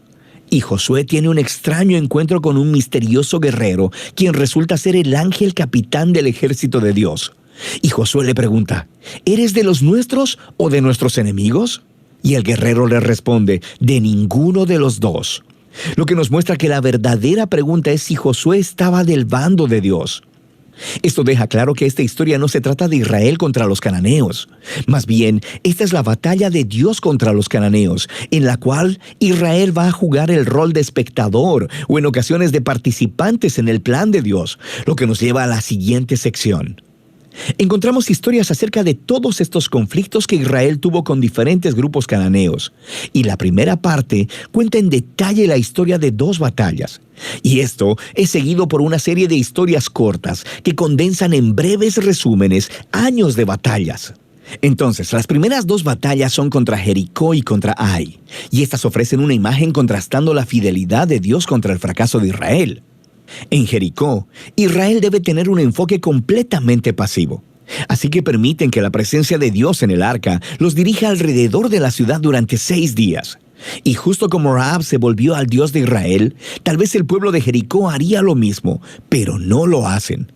Y Josué tiene un extraño encuentro con un misterioso guerrero, quien resulta ser el ángel capitán del ejército de Dios. Y Josué le pregunta, ¿eres de los nuestros o de nuestros enemigos? Y el guerrero le responde, de ninguno de los dos. Lo que nos muestra que la verdadera pregunta es si Josué estaba del bando de Dios. Esto deja claro que esta historia no se trata de Israel contra los cananeos. Más bien, esta es la batalla de Dios contra los cananeos, en la cual Israel va a jugar el rol de espectador o en ocasiones de participantes en el plan de Dios, lo que nos lleva a la siguiente sección. Encontramos historias acerca de todos estos conflictos que Israel tuvo con diferentes grupos cananeos. Y la primera parte cuenta en detalle la historia de 2 batallas. Y esto es seguido por una serie de historias cortas que condensan en breves resúmenes años de batallas. Entonces, las primeras 2 batallas son contra Jericó y contra Ai. Y estas ofrecen una imagen contrastando la fidelidad de Dios contra el fracaso de Israel. En Jericó, Israel debe tener un enfoque completamente pasivo. Así que permiten que la presencia de Dios en el arca los dirija alrededor de la ciudad durante 6 días. Y justo como Rahab se volvió al Dios de Israel, tal vez el pueblo de Jericó haría lo mismo, pero no lo hacen.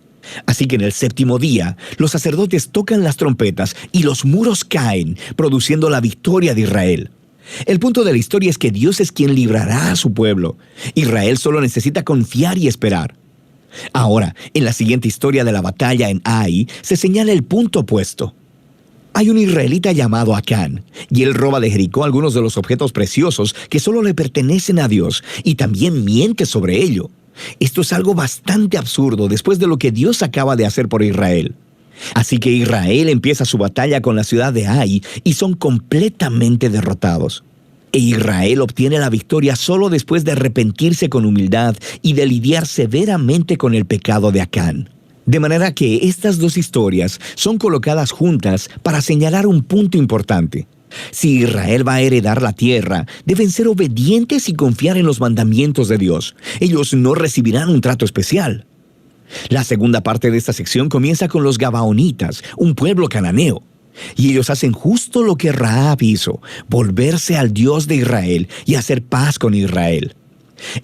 Así que en el 7º día, los sacerdotes tocan las trompetas y los muros caen, produciendo la victoria de Israel. El punto de la historia es que Dios es quien librará a su pueblo. Israel solo necesita confiar y esperar. Ahora, en la siguiente historia de la batalla en Ai, se señala el punto opuesto. Hay un israelita llamado Acán, y él roba de Jericó algunos de los objetos preciosos que solo le pertenecen a Dios, y también miente sobre ello. Esto es algo bastante absurdo después de lo que Dios acaba de hacer por Israel. Así que Israel empieza su batalla con la ciudad de Ai y son completamente derrotados. E Israel obtiene la victoria solo después de arrepentirse con humildad y de lidiar severamente con el pecado de Acán. De manera que estas 2 historias son colocadas juntas para señalar un punto importante. Si Israel va a heredar la tierra, deben ser obedientes y confiar en los mandamientos de Dios. Ellos no recibirán un trato especial. La segunda parte de esta sección comienza con los Gabaonitas, un pueblo cananeo. Y ellos hacen justo lo que Rahab hizo, volverse al Dios de Israel y hacer paz con Israel.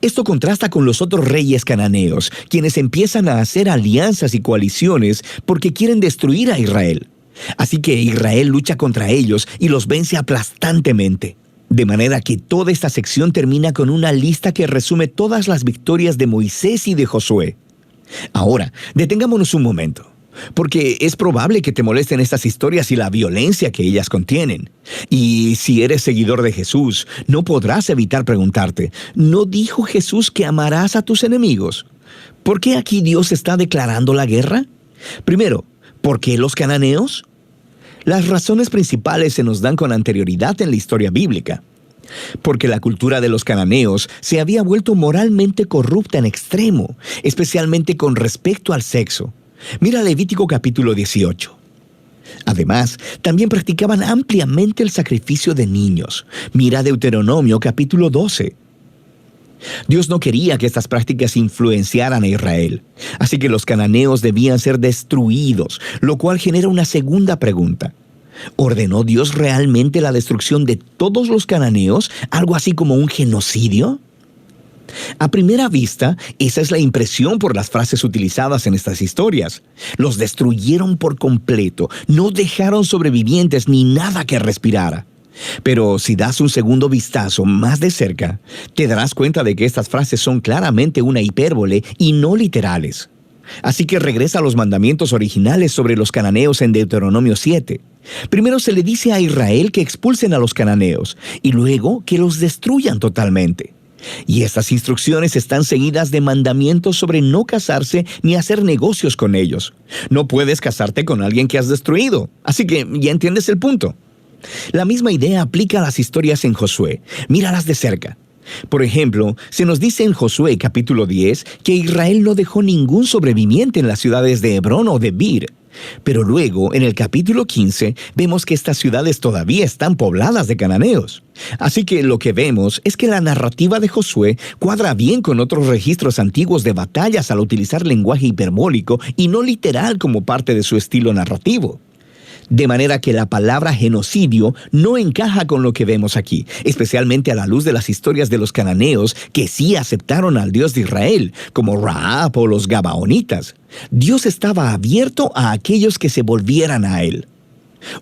Esto contrasta con los otros reyes cananeos, quienes empiezan a hacer alianzas y coaliciones porque quieren destruir a Israel. Así que Israel lucha contra ellos y los vence aplastantemente. De manera que toda esta sección termina con una lista que resume todas las victorias de Moisés y de Josué. Ahora, detengámonos un momento. porque es probable que te molesten estas historias y la violencia que ellas contienen. Y si eres seguidor de Jesús, no podrás evitar preguntarte, ¿no dijo Jesús que amarás a tus enemigos? ¿Por qué aquí Dios está declarando la guerra? Primero, ¿por qué los cananeos? Las razones principales se nos dan con anterioridad en la historia bíblica. Porque la cultura de los cananeos se había vuelto moralmente corrupta en extremo, especialmente con respecto al sexo. Mira Levítico capítulo 18. Además, también practicaban ampliamente el sacrificio de niños. Mira Deuteronomio capítulo 12. Dios no quería que estas prácticas influenciaran a Israel, así que los cananeos debían ser destruidos, lo cual genera una segunda pregunta. ¿Ordenó Dios realmente la destrucción de todos los cananeos, algo así como un genocidio? A primera vista, esa es la impresión por las frases utilizadas en estas historias. Los destruyeron por completo, no dejaron sobrevivientes ni nada que respirara. Pero si das un segundo vistazo más de cerca, te darás cuenta de que estas frases son claramente una hipérbole y no literales. Así que regresa a los mandamientos originales sobre los cananeos en Deuteronomio 7. Primero se le dice a Israel que expulsen a los cananeos y luego que los destruyan totalmente. Y estas instrucciones están seguidas de mandamientos sobre no casarse ni hacer negocios con ellos. No puedes casarte con alguien que has destruido. Así que ya entiendes el punto. La misma idea aplica a las historias en Josué. Míralas de cerca. Por ejemplo, se nos dice en Josué capítulo 10 que Israel no dejó ningún sobreviviente en las ciudades de Hebrón o de Bir. Pero luego, en el capítulo 15, vemos que estas ciudades todavía están pobladas de cananeos. Así que lo que vemos es que la narrativa de Josué cuadra bien con otros registros antiguos de batallas al utilizar lenguaje hiperbólico y no literal como parte de su estilo narrativo. De manera que la palabra genocidio no encaja con lo que vemos aquí, especialmente a la luz de las historias de los cananeos que sí aceptaron al Dios de Israel, como Rahab o los Gabaonitas. Dios estaba abierto a aquellos que se volvieran a Él.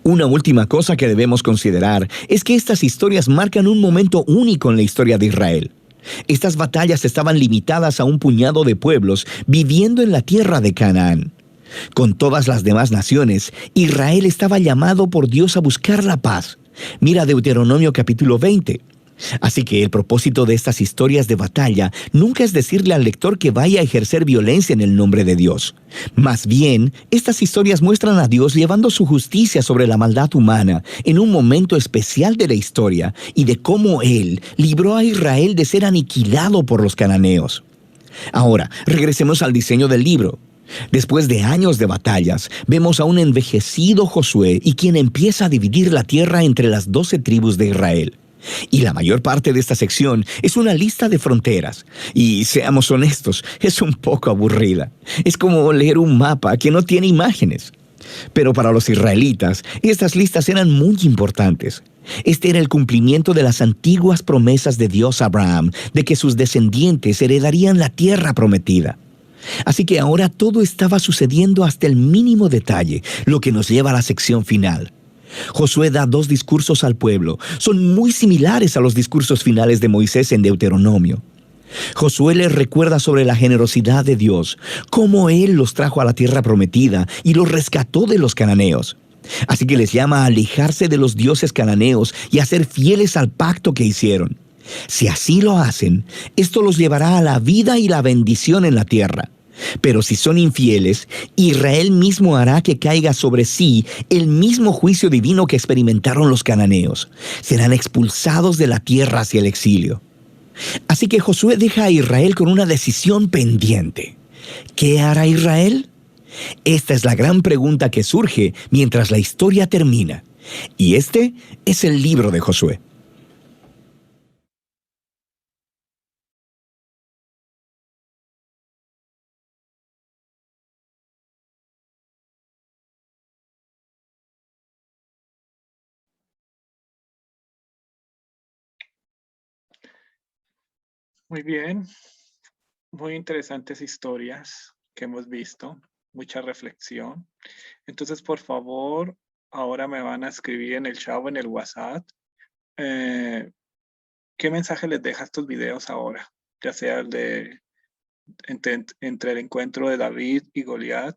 Una última cosa que debemos considerar es que estas historias marcan un momento único en la historia de Israel. Estas batallas estaban limitadas a un puñado de pueblos viviendo en la tierra de Canaán. Con todas las demás naciones, Israel estaba llamado por Dios a buscar la paz. Mira Deuteronomio capítulo 20. Así que el propósito de estas historias de batalla nunca es decirle al lector que vaya a ejercer violencia en el nombre de Dios. Más bien, estas historias muestran a Dios llevando su justicia sobre la maldad humana en un momento especial de la historia y de cómo Él libró a Israel de ser aniquilado por los cananeos. Ahora, regresemos al diseño del libro. Después de años de batallas, vemos a un envejecido Josué y quien empieza a dividir la tierra entre las 12 tribus de Israel. Y la mayor parte de esta sección es una lista de fronteras. Y seamos honestos, es un poco aburrida. Es como leer un mapa que no tiene imágenes. Pero para los israelitas, estas listas eran muy importantes. Este era el cumplimiento de las antiguas promesas de Dios a Abraham, de que sus descendientes heredarían la tierra prometida. Así que ahora todo estaba sucediendo hasta el mínimo detalle, lo que nos lleva a la sección final. Josué da 2 discursos al pueblo. Son muy similares a los discursos finales de Moisés en Deuteronomio. Josué les recuerda sobre la generosidad de Dios, cómo Él los trajo a la tierra prometida y los rescató de los cananeos. Así que les llama a alejarse de los dioses cananeos y a ser fieles al pacto que hicieron. Si así lo hacen, esto los llevará a la vida y la bendición en la tierra. Pero si son infieles, Israel mismo hará que caiga sobre sí el mismo juicio divino que experimentaron los cananeos. Serán expulsados de la tierra hacia el exilio. Así que Josué deja a Israel con una decisión pendiente. ¿Qué hará Israel? Esta es la gran pregunta que surge mientras la historia termina. Y este es el libro de Josué. Muy bien, muy interesantes historias que hemos visto, mucha reflexión. Entonces, por favor, ahora me van a escribir en el chat o en el WhatsApp qué mensaje les deja estos videos ahora, ya sea el de entre el encuentro de David y Goliat,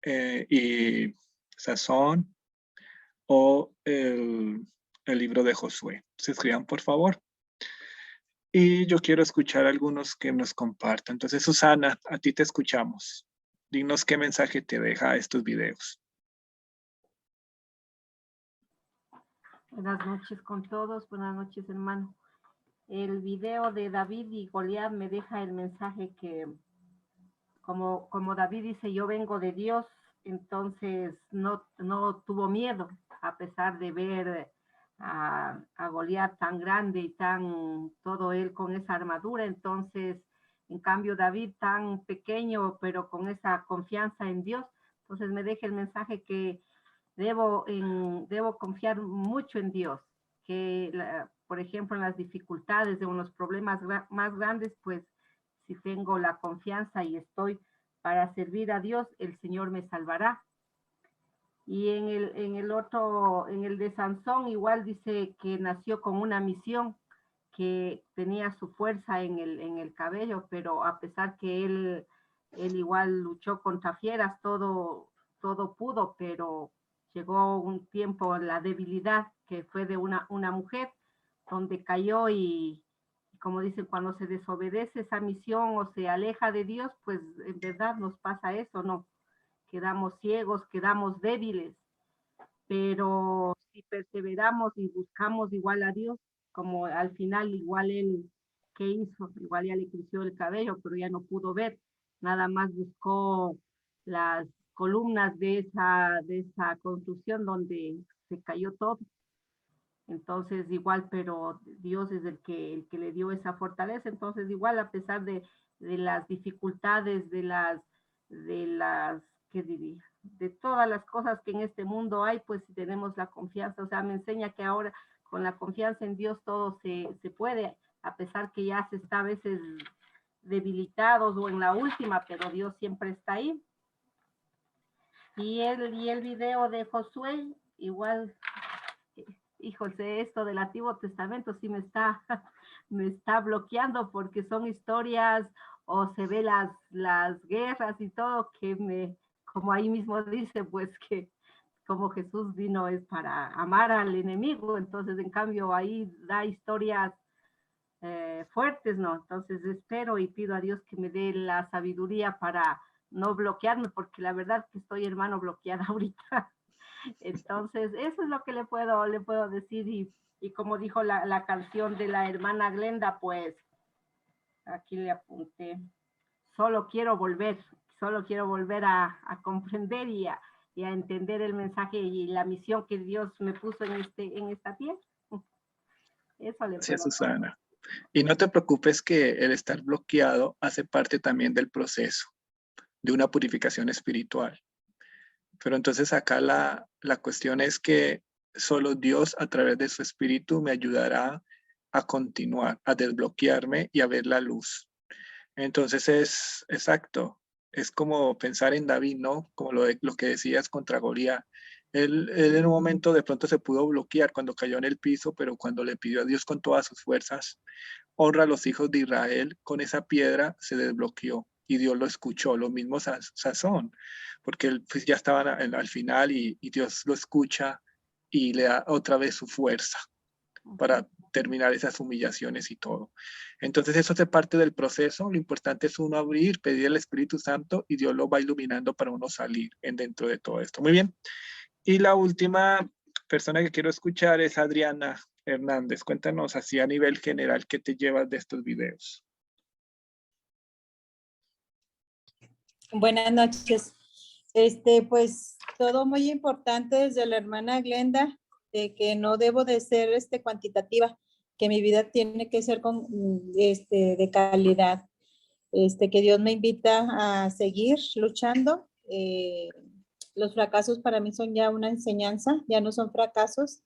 y Sazón o el libro de Josué. Se escriban, por favor. Y yo quiero escuchar a algunos que nos compartan. Entonces, Susana, a ti te escuchamos. Dinos qué mensaje te deja estos videos. Buenas noches con todos, buenas noches, hermano. El video de David y Goliat me deja el mensaje que, como David dice, yo vengo de Dios, entonces no tuvo miedo, a pesar de ver a Goliat tan grande y todo él con esa armadura. Entonces, en cambio, David tan pequeño, pero con esa confianza en Dios. Entonces me deja el mensaje que debo confiar mucho en Dios, que por ejemplo en las dificultades, de unos problemas más grandes, pues si tengo la confianza y estoy para servir a Dios, el Señor me salvará. Y en el de Sansón, igual dice que nació con una misión, que tenía su fuerza en el cabello, pero a pesar que él igual luchó contra fieras, todo pudo, pero llegó un tiempo la debilidad que fue de una mujer, donde cayó y como dicen, cuando se desobedece esa misión o se aleja de Dios, pues en verdad nos pasa eso, ¿no? Quedamos ciegos, quedamos débiles, pero si perseveramos y buscamos igual a Dios, como al final igual él, ¿qué hizo? Igual ya le creció el cabello, pero ya no pudo ver, nada más buscó las columnas de esa construcción donde se cayó todo. Entonces igual, pero Dios es el que le dio esa fortaleza. Entonces igual, a pesar de las dificultades, ¿qué diría? De todas las cosas que en este mundo hay, pues si tenemos la confianza, o sea, me enseña que ahora con la confianza en Dios todo se puede, a pesar que ya se está a veces debilitados o en la última, pero Dios siempre está ahí. Y el video de Josué, igual, híjole, esto del Antiguo Testamento sí me está bloqueando, porque son historias o se ve las guerras y todo, que como ahí mismo dice, pues que como Jesús vino es para amar al enemigo, entonces en cambio ahí da historias fuertes, ¿no? Entonces espero y pido a Dios que me dé la sabiduría para no bloquearme, porque la verdad que estoy, hermano, bloqueada ahorita. Entonces eso es lo que le puedo decir, y como dijo la canción de la hermana Glenda, pues aquí le apunté, solo quiero volver a comprender y a entender el mensaje y la misión que Dios me puso en esta tierra. Eso le Gracias, puedo Susana. Y no te preocupes, que el estar bloqueado hace parte también del proceso de una purificación espiritual. Pero entonces acá la cuestión es que solo Dios, a través de su espíritu, me ayudará a continuar, a desbloquearme y a ver la luz. Entonces es exacto, es como pensar en David, ¿no? Como lo que decías contra Goliat. Él en un momento de pronto se pudo bloquear cuando cayó en el piso, pero cuando le pidió a Dios con todas sus fuerzas, honra a los hijos de Israel, con esa piedra se desbloqueó y Dios lo escuchó. Lo mismo Sazón, porque él pues, ya estaban al final y Dios lo escucha y le da otra vez su fuerza para terminar esas humillaciones y todo. Entonces eso hace parte del proceso. Lo importante es uno abrir, pedir al Espíritu Santo y Dios lo va iluminando para uno salir dentro de todo esto. Muy bien. Y la última persona que quiero escuchar es Adriana Hernández. Cuéntanos así a nivel general qué te llevas de estos videos. Buenas noches. Pues todo muy importante desde la hermana Glenda, de que no debo de ser cuantitativa, que mi vida tiene que ser de calidad, que Dios me invita a seguir luchando. Los fracasos para mí son ya una enseñanza, ya no son fracasos.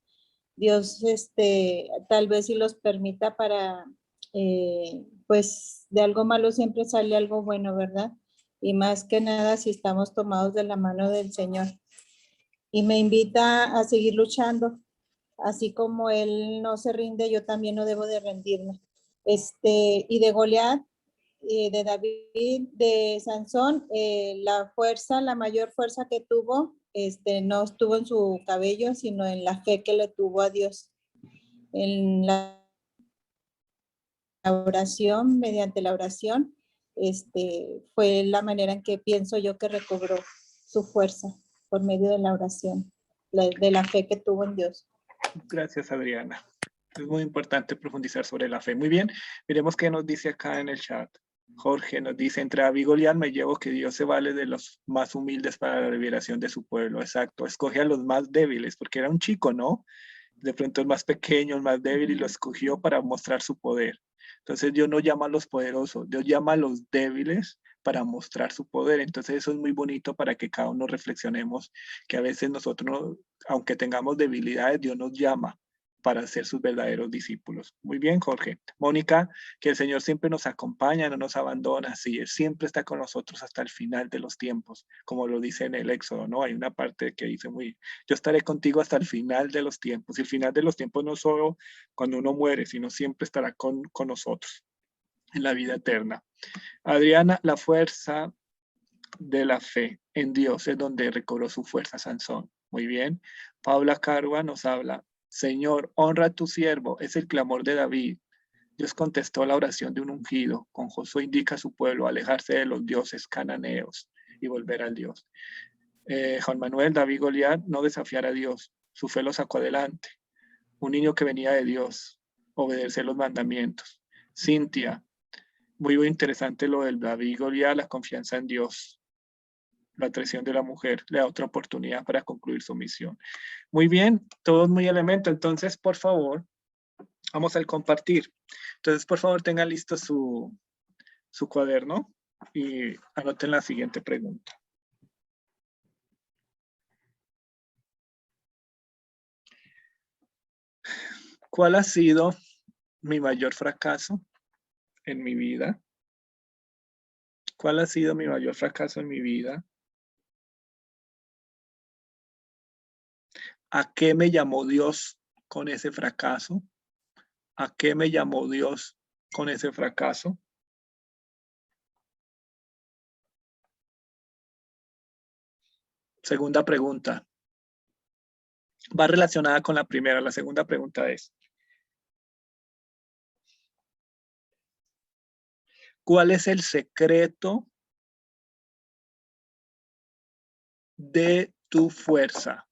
Dios tal vez si los permita para, pues de algo malo siempre sale algo bueno, ¿verdad? Y más que nada si estamos tomados de la mano del Señor. Y me invita a seguir luchando. Así como Él no se rinde, yo también no debo de rendirme. Y de Goliat, de David, de Sansón, la mayor fuerza que tuvo, no estuvo en su cabello, sino en la fe que le tuvo a Dios. En la oración, mediante la oración, fue la manera en que pienso yo que recobró su fuerza por medio de la oración, de la fe que tuvo en Dios. Gracias, Adriana. Es muy importante profundizar sobre la fe. Muy bien, miremos qué nos dice acá en el chat. Jorge nos dice, entre David y Goliat me llevo que Dios se vale de los más humildes para la liberación de su pueblo. Exacto, escoge a los más débiles, porque era un chico, ¿no? De pronto el más pequeño, el más débil, y lo escogió para mostrar su poder. Entonces Dios no llama a los poderosos, Dios llama a los débiles para mostrar su poder. Entonces eso es muy bonito para que cada uno reflexionemos que a veces nosotros, aunque tengamos debilidades, Dios nos llama para ser sus verdaderos discípulos. Muy bien, Jorge. Mónica, que el Señor siempre nos acompaña, no nos abandona, sí, Él siempre está con nosotros hasta el final de los tiempos, como lo dice en el Éxodo, ¿no? Hay una parte que dice yo estaré contigo hasta el final de los tiempos. Y el final de los tiempos no solo cuando uno muere, sino siempre estará con nosotros en la vida eterna. Adriana, la fuerza de la fe en Dios es donde recobró su fuerza Sansón. Muy bien. Paula Carua nos habla, Señor, honra a tu siervo, es el clamor de David. Dios contestó la oración de un ungido. Con Josué indica a su pueblo alejarse de los dioses cananeos y volver al Dios. Juan Manuel, David y Goliat, no desafiar a Dios. Su fe lo sacó adelante. Un niño que venía de Dios, obedecer los mandamientos. Cintia, muy interesante lo del David y Goliat, la confianza en Dios. La traición de la mujer le da otra oportunidad para concluir su misión. Muy bien, todos muy elementos. Entonces, por favor, vamos al compartir. Entonces, por favor, tengan listo su cuaderno y anoten la siguiente pregunta. ¿Cuál ha sido mi mayor fracaso en mi vida? ¿Cuál ha sido mi mayor fracaso en mi vida? ¿A qué me llamó Dios con ese fracaso? ¿A qué me llamó Dios con ese fracaso? Segunda pregunta. Va relacionada con la primera. La segunda pregunta es, ¿cuál es el secreto de tu fuerza?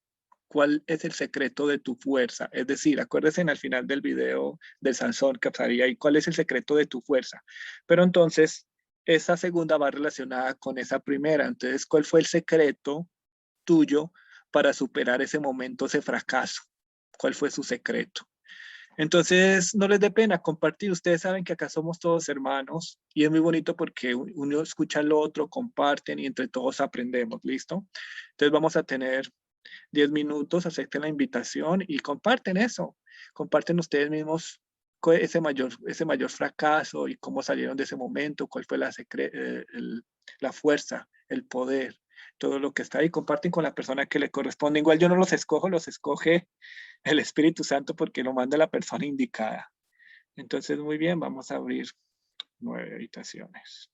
¿Cuál es el secreto de tu fuerza? Es decir, acuérdense al final del video de Sansón que salía ahí, ¿cuál es el secreto de tu fuerza? Pero entonces, esa segunda va relacionada con esa primera. Entonces, ¿cuál fue el secreto tuyo para superar ese momento, ese fracaso? ¿Cuál fue su secreto? Entonces, no les dé pena compartir. Ustedes saben que acá somos todos hermanos y es muy bonito porque uno escucha al otro, comparten y entre todos aprendemos. ¿Listo? Entonces, vamos a tener 10 minutos, acepten la invitación y comparten eso. Comparten ustedes mismos ese mayor fracaso y cómo salieron de ese momento, cuál fue la fuerza, el poder, todo lo que está ahí. Comparten con la persona que le corresponde. Igual yo no los escojo, los escoge el Espíritu Santo porque lo manda la persona indicada. Entonces, muy bien, vamos a abrir 9 habitaciones.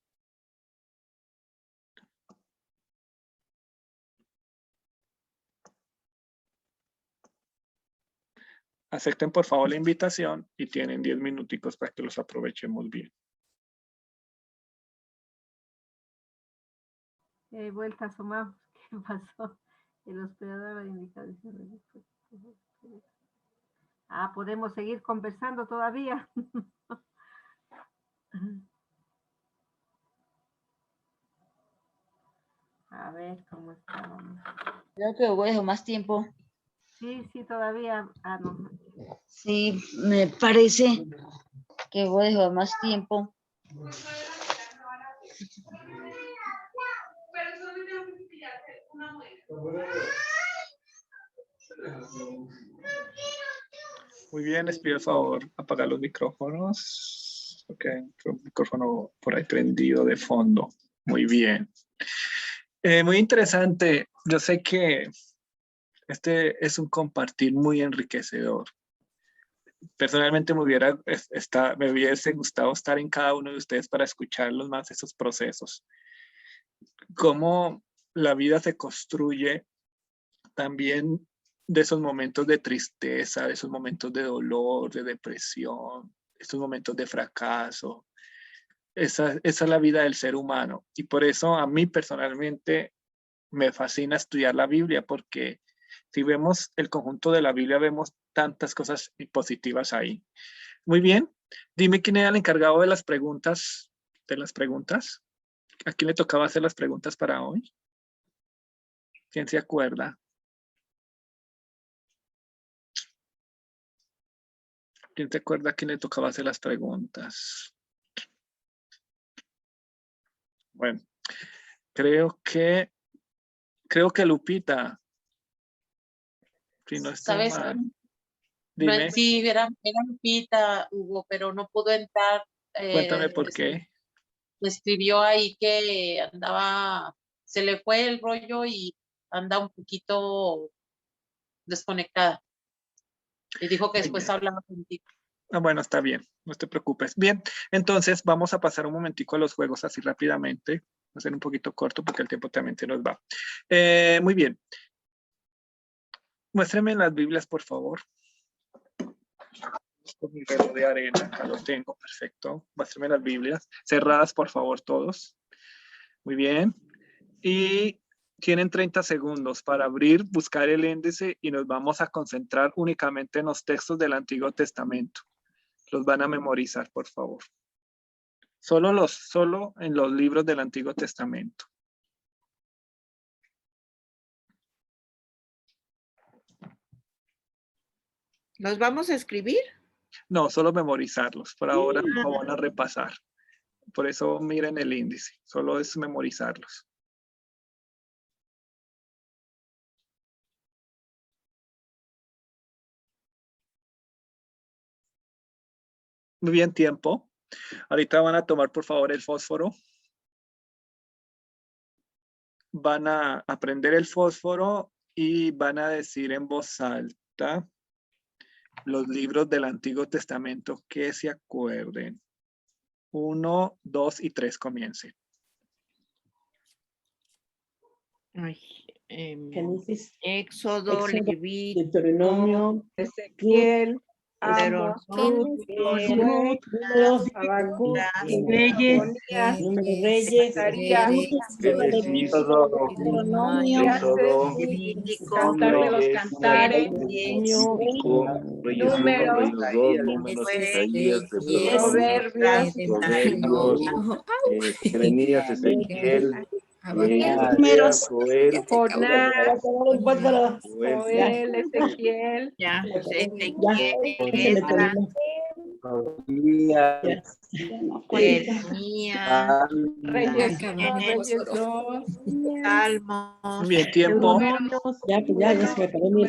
Acepten por favor la invitación y tienen 10 minuticos para que los aprovechemos bien. Vuelta a asomar. ¿Qué pasó? El hospedador va a indicar. Podemos seguir conversando todavía. A ver cómo estamos. Creo que voy a dejar más tiempo. Sí, todavía. No. Sí, me parece que voy a dejar más tiempo. Muy bien, les pido el favor apagar los micrófonos. Ok, un micrófono por ahí prendido de fondo. Muy bien. Muy interesante. Yo sé que este es un compartir muy enriquecedor. Personalmente me hubiese gustado estar en cada uno de ustedes para escucharlos más esos procesos. Cómo la vida se construye también de esos momentos de tristeza, de esos momentos de dolor, de depresión, esos momentos de fracaso. Esa es la vida del ser humano. Y por eso a mí personalmente me fascina estudiar la Biblia, porque si vemos el conjunto de la Biblia, vemos tantas cosas positivas ahí. Muy bien. Dime quién era el encargado de las preguntas. ¿A quién le tocaba hacer las preguntas para hoy? ¿Quién se acuerda? ¿Quién se acuerda a quién le tocaba hacer las preguntas? Bueno, creo que Lupita. Si no estoy ¿Sabes? mal. No, Dime, sí, era Lupita, Hugo, pero no pudo entrar. cuéntame por qué. Escribió ahí que andaba, se le fue el rollo y anda un poquito desconectada. Y dijo que después hablaba contigo. Ah, bueno, está bien, no te preocupes. Bien, entonces vamos a pasar un momentico a los juegos así rápidamente. Va a ser un poquito corto porque el tiempo también se nos va. Muy bien. Muéstrenme las Biblias, por favor. Con mi reloj de arena, acá lo tengo, perfecto. Muéstrenme las Biblias. Cerradas, por favor, todos. Muy bien. Y tienen 30 segundos para abrir, buscar el índice y nos vamos a concentrar únicamente en los textos del Antiguo Testamento. Los van a memorizar, por favor. Solo en los libros del Antiguo Testamento. ¿Los vamos a escribir? No, solo memorizarlos. Por ahora no van a repasar. Por eso miren el índice. Solo es memorizarlos. Muy bien, tiempo. Ahorita van a tomar, por favor, el fósforo. Van a prender el fósforo y van a decir en voz alta los libros del Antiguo Testamento que se acuerden. 1, 2 y 3 comiencen. Génesis, Éxodo, Levítico, Deuteronomio, Ezequiel, Amos, Josué, Números, Habacuc, Reyes, Zacarías, Deuteronomio, Cantar de los Cantares, Números, Proverbios, Jeremías, Ezequiel, Números, Jonás, Joel, Ezequiel, Reyes 2, Salmos. Bien, tiempo.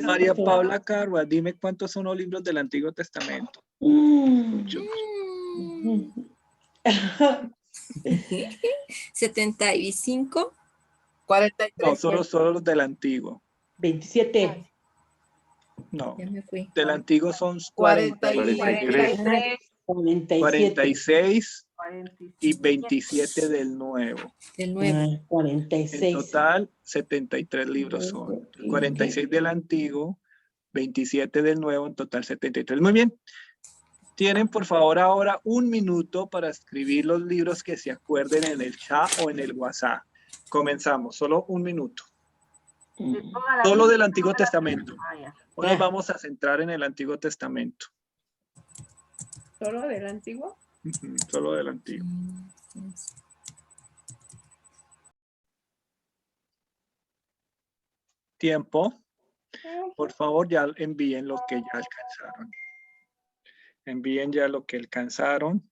María Paula Carua, dime cuántos son los libros del Antiguo Testamento. 75. 43. No, solo los del Antiguo. 27. No, Ya me fui. del Antiguo son 43. 46 y 27 del Nuevo. Del Nuevo. 46. En total, 73 libros son. 46 del Antiguo, 27 del Nuevo, en total 73. Muy bien. Tienen, por favor, ahora 1 minuto para escribir los libros que se acuerden en el chat o en el WhatsApp. Comenzamos, solo 1 minuto. Solo del Antiguo Testamento. Hoy nos vamos a centrar en el Antiguo Testamento. ¿Solo del Antiguo? Solo del Antiguo. Tiempo. Por favor, ya envíen lo que ya alcanzaron. Envíen ya lo que alcanzaron.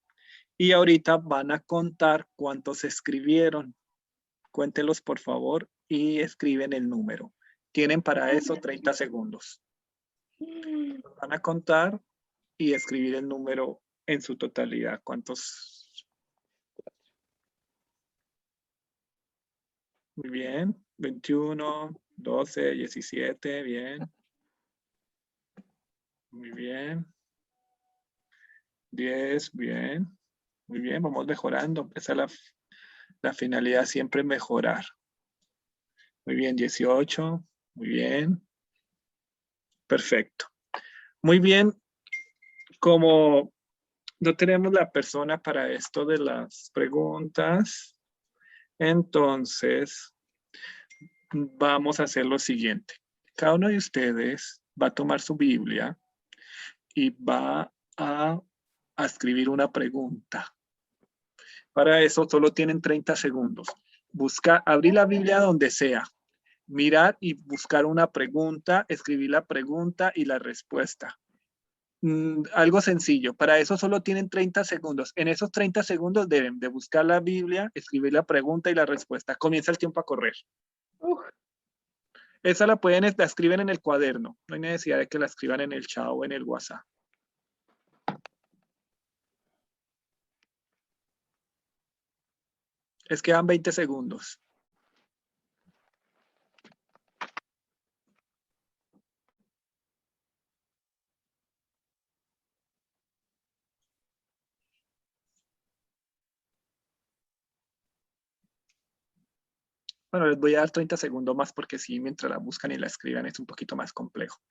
Y ahorita van a contar cuántos escribieron. Cuéntelos, por favor, y escriben el número. Tienen para eso 30 segundos. Van a contar y escribir el número en su totalidad. ¿Cuántos? Muy bien. 21, 12, 17. Bien. Muy bien. 10, bien. Muy bien, vamos mejorando. Esa es la finalidad, siempre mejorar. Muy bien, 18. Muy bien. Perfecto. Muy bien. Como no tenemos la persona para esto de las preguntas, entonces vamos a hacer lo siguiente. Cada uno de ustedes va a tomar su Biblia y va a escribir una pregunta. Para eso solo tienen 30 segundos. Abrir la Biblia donde sea, mirar y buscar una pregunta, escribir la pregunta y la respuesta. Algo sencillo. Para eso solo tienen 30 segundos. En esos 30 segundos deben de buscar la Biblia, escribir la pregunta y la respuesta. Comienza el tiempo a correr. Esa la escriben en el cuaderno. No hay necesidad de que la escriban en el chat o en el WhatsApp. Quedan 20 segundos. Bueno, les voy a dar 30 segundos más porque sí, mientras la buscan y la escriban es un poquito más complejo.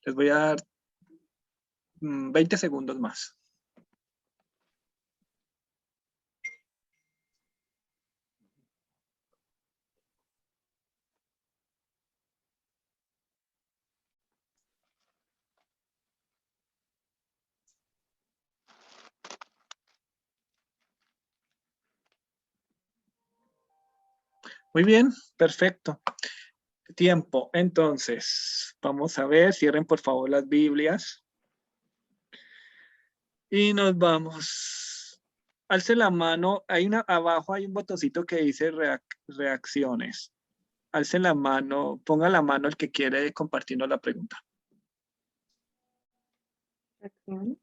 Les voy a dar 20 segundos más. Muy bien, perfecto. Tiempo. Entonces, vamos a ver, cierren por favor las Biblias. Y nos vamos. Alce la mano. Abajo hay un botoncito que dice reacciones. Alce la mano, ponga la mano el que quiere compartirnos la pregunta. Muy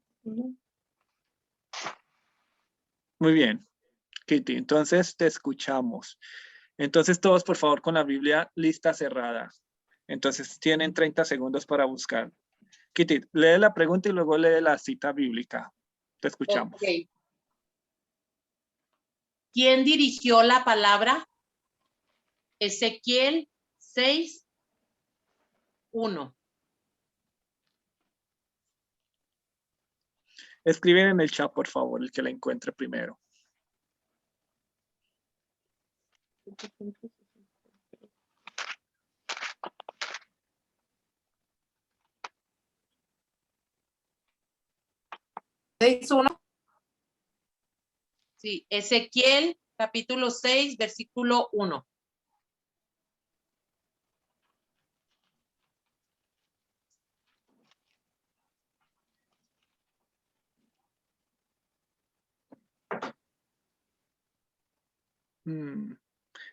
bien, Kitty. Entonces te escuchamos. Entonces todos por favor con la Biblia lista cerrada. Entonces tienen 30 segundos para buscar. Kitty, lee la pregunta y luego lee la cita bíblica. Te escuchamos. Okay. ¿Quién dirigió la palabra? Ezequiel 6:1. Escriben en el chat, por favor, el que la encuentre primero. Sí, Ezequiel capítulo 6, versículo 1.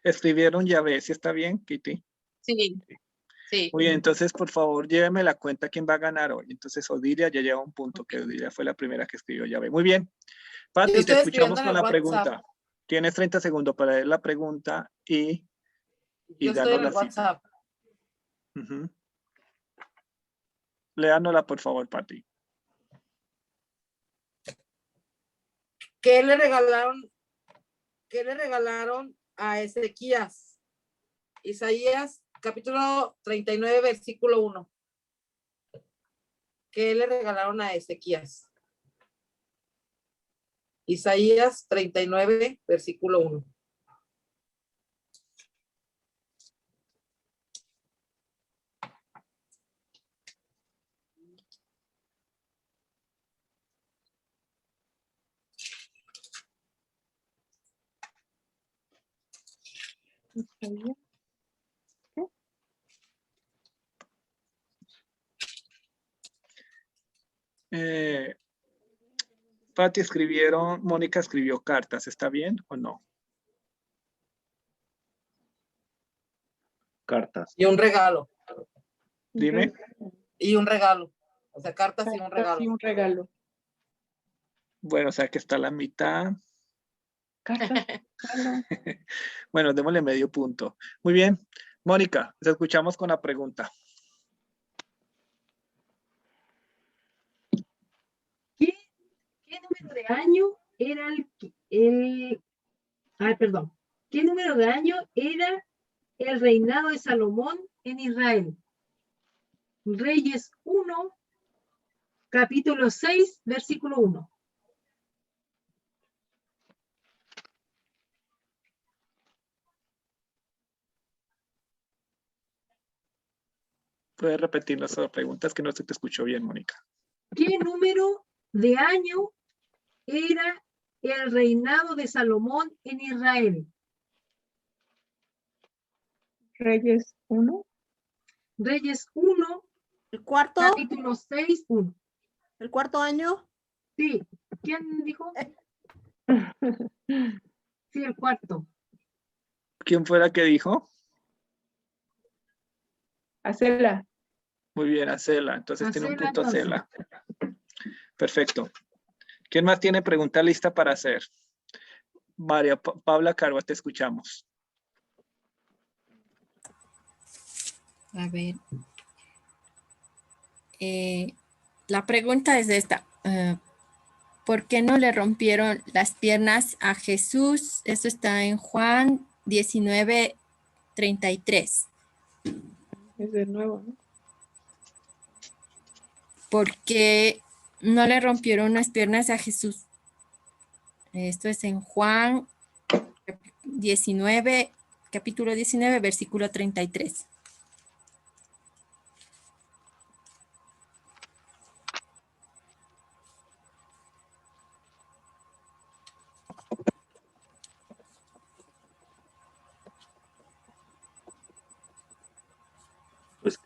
Escribieron Yahvé, ¿sí está bien, Kitty? Sí, sí. Muy bien, entonces por favor lléveme la cuenta quién va a ganar hoy. Entonces Odilia ya lleva un punto, que Odilia fue la primera que escribió Yahvé. Muy bien. Pati, te escuchamos con la pregunta. Tienes 30 segundos para leer la pregunta y darnos la cita. Léanosla, por favor, Pati. ¿Qué le regalaron a Ezequías? Isaías, capítulo 39, versículo 1. ¿Qué le regalaron a Ezequías? Isaías 39, versículo 1. Pati Mónica escribió cartas, ¿está bien o no? Cartas. Y un regalo. Dime. Y un regalo. O sea, cartas y un regalo. Cartas y un regalo. Bueno, o sea que está a la mitad. Cartas. Bueno, démosle medio punto. Muy bien. Mónica, te escuchamos con la pregunta. ¿Quién número de año era ¿Qué número de año era el reinado de Salomón en Israel? Reyes 1, capítulo 6, versículo 1. ¿Puedes repetirnos las preguntas? Que no se te escuchó bien, Mónica. ¿Qué número de año era el reinado de Salomón en Israel? Reyes 1. Reyes 1, ¿El cuarto? capítulo 6, 1. ¿El cuarto año? Sí. ¿Quién dijo? Sí, el cuarto. ¿Quién fue la que dijo? Acela. Muy bien, Acela. Entonces tiene un Acela, punto entonces. Acela. Perfecto. ¿Quién más tiene pregunta lista para hacer? María Paula Carva, te escuchamos. A ver. La pregunta es esta. ¿Por qué no le rompieron las piernas a Jesús? Eso está en Juan 19:33. Es de nuevo, ¿no? ¿Por qué no le rompieron las piernas a Jesús? Esto es en Juan 19, capítulo 19, versículo 33.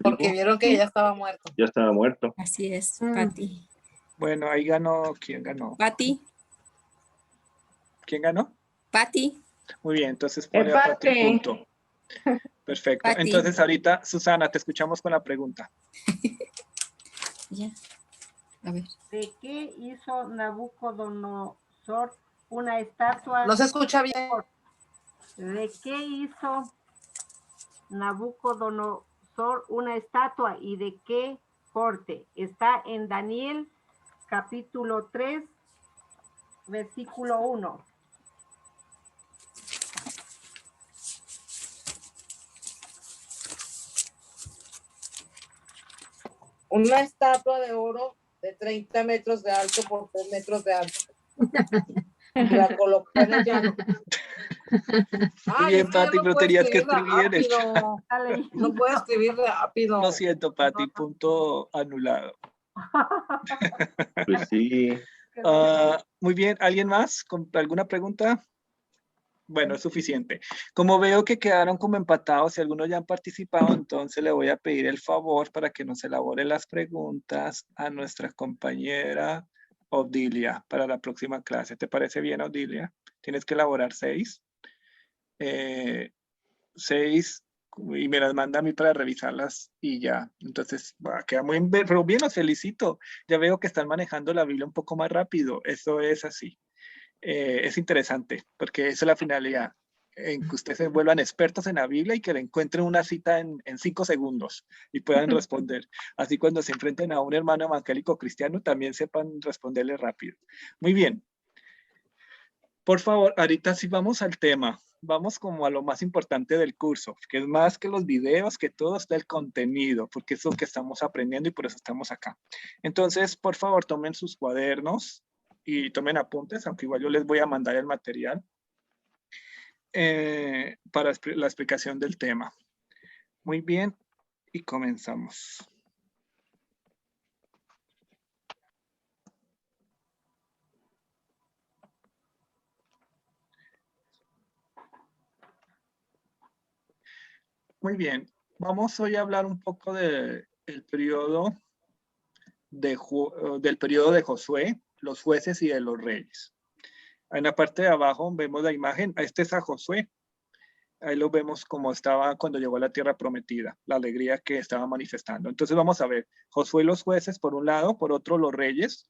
Porque vieron que ya estaba muerto. Ya estaba muerto. Así es, Pati. Bueno, ahí ganó. ¿Quién ganó? Pati. ¿Quién ganó? Pati. Muy bien, entonces ponle a Pati un punto. Perfecto. Pati. Entonces ahorita, Susana, te escuchamos con la pregunta. Ya. A ver. ¿De qué hizo Nabucodonosor una estatua? No se escucha bien. ¿De qué hizo Nabucodonosor una estatua y de qué porte? Está en Daniel capítulo 3, versículo 1. Una estatua de oro de 30 metros de alto por 3 metros de alto. La colocó en el llano. Muy bien, Pati, pero tenías que escribir bien. No puedo escribir rápido. Lo siento, Pati, punto anulado. Pues sí. Muy bien, ¿alguien más con alguna pregunta? Bueno, es suficiente. Como veo que quedaron como empatados y algunos ya han participado, entonces le voy a pedir el favor para que nos elabore las preguntas a nuestra compañera Odilia para la próxima clase. ¿Te parece bien, Odilia? Tienes que elaborar 6. 6 y me las manda a mí para revisarlas y ya. Entonces, queda muy bien, pero bien, los felicito. Ya veo que están manejando la Biblia un poco más rápido. Eso es así. Es interesante, porque esa es la finalidad, en que ustedes se vuelvan expertos en la Biblia y que le encuentren una cita en 5 segundos y puedan responder. Así cuando se enfrenten a un hermano evangélico cristiano, también sepan responderle rápido. Muy bien. Por favor, ahorita sí vamos al tema. Vamos como a lo más importante del curso, que es más que los videos, que todo está el contenido, porque es lo que estamos aprendiendo y por eso estamos acá. Entonces, por favor, tomen sus cuadernos y tomen apuntes, aunque igual yo les voy a mandar el material para la explicación del tema. Muy bien, y comenzamos. Muy bien, vamos hoy a hablar un poco del periodo del periodo de Josué, los jueces y de los reyes. En la parte de abajo vemos la imagen, este es a Josué. Ahí lo vemos como estaba cuando llegó a la tierra prometida, la alegría que estaba manifestando. Entonces vamos a ver, Josué y los jueces por un lado, por otro los reyes.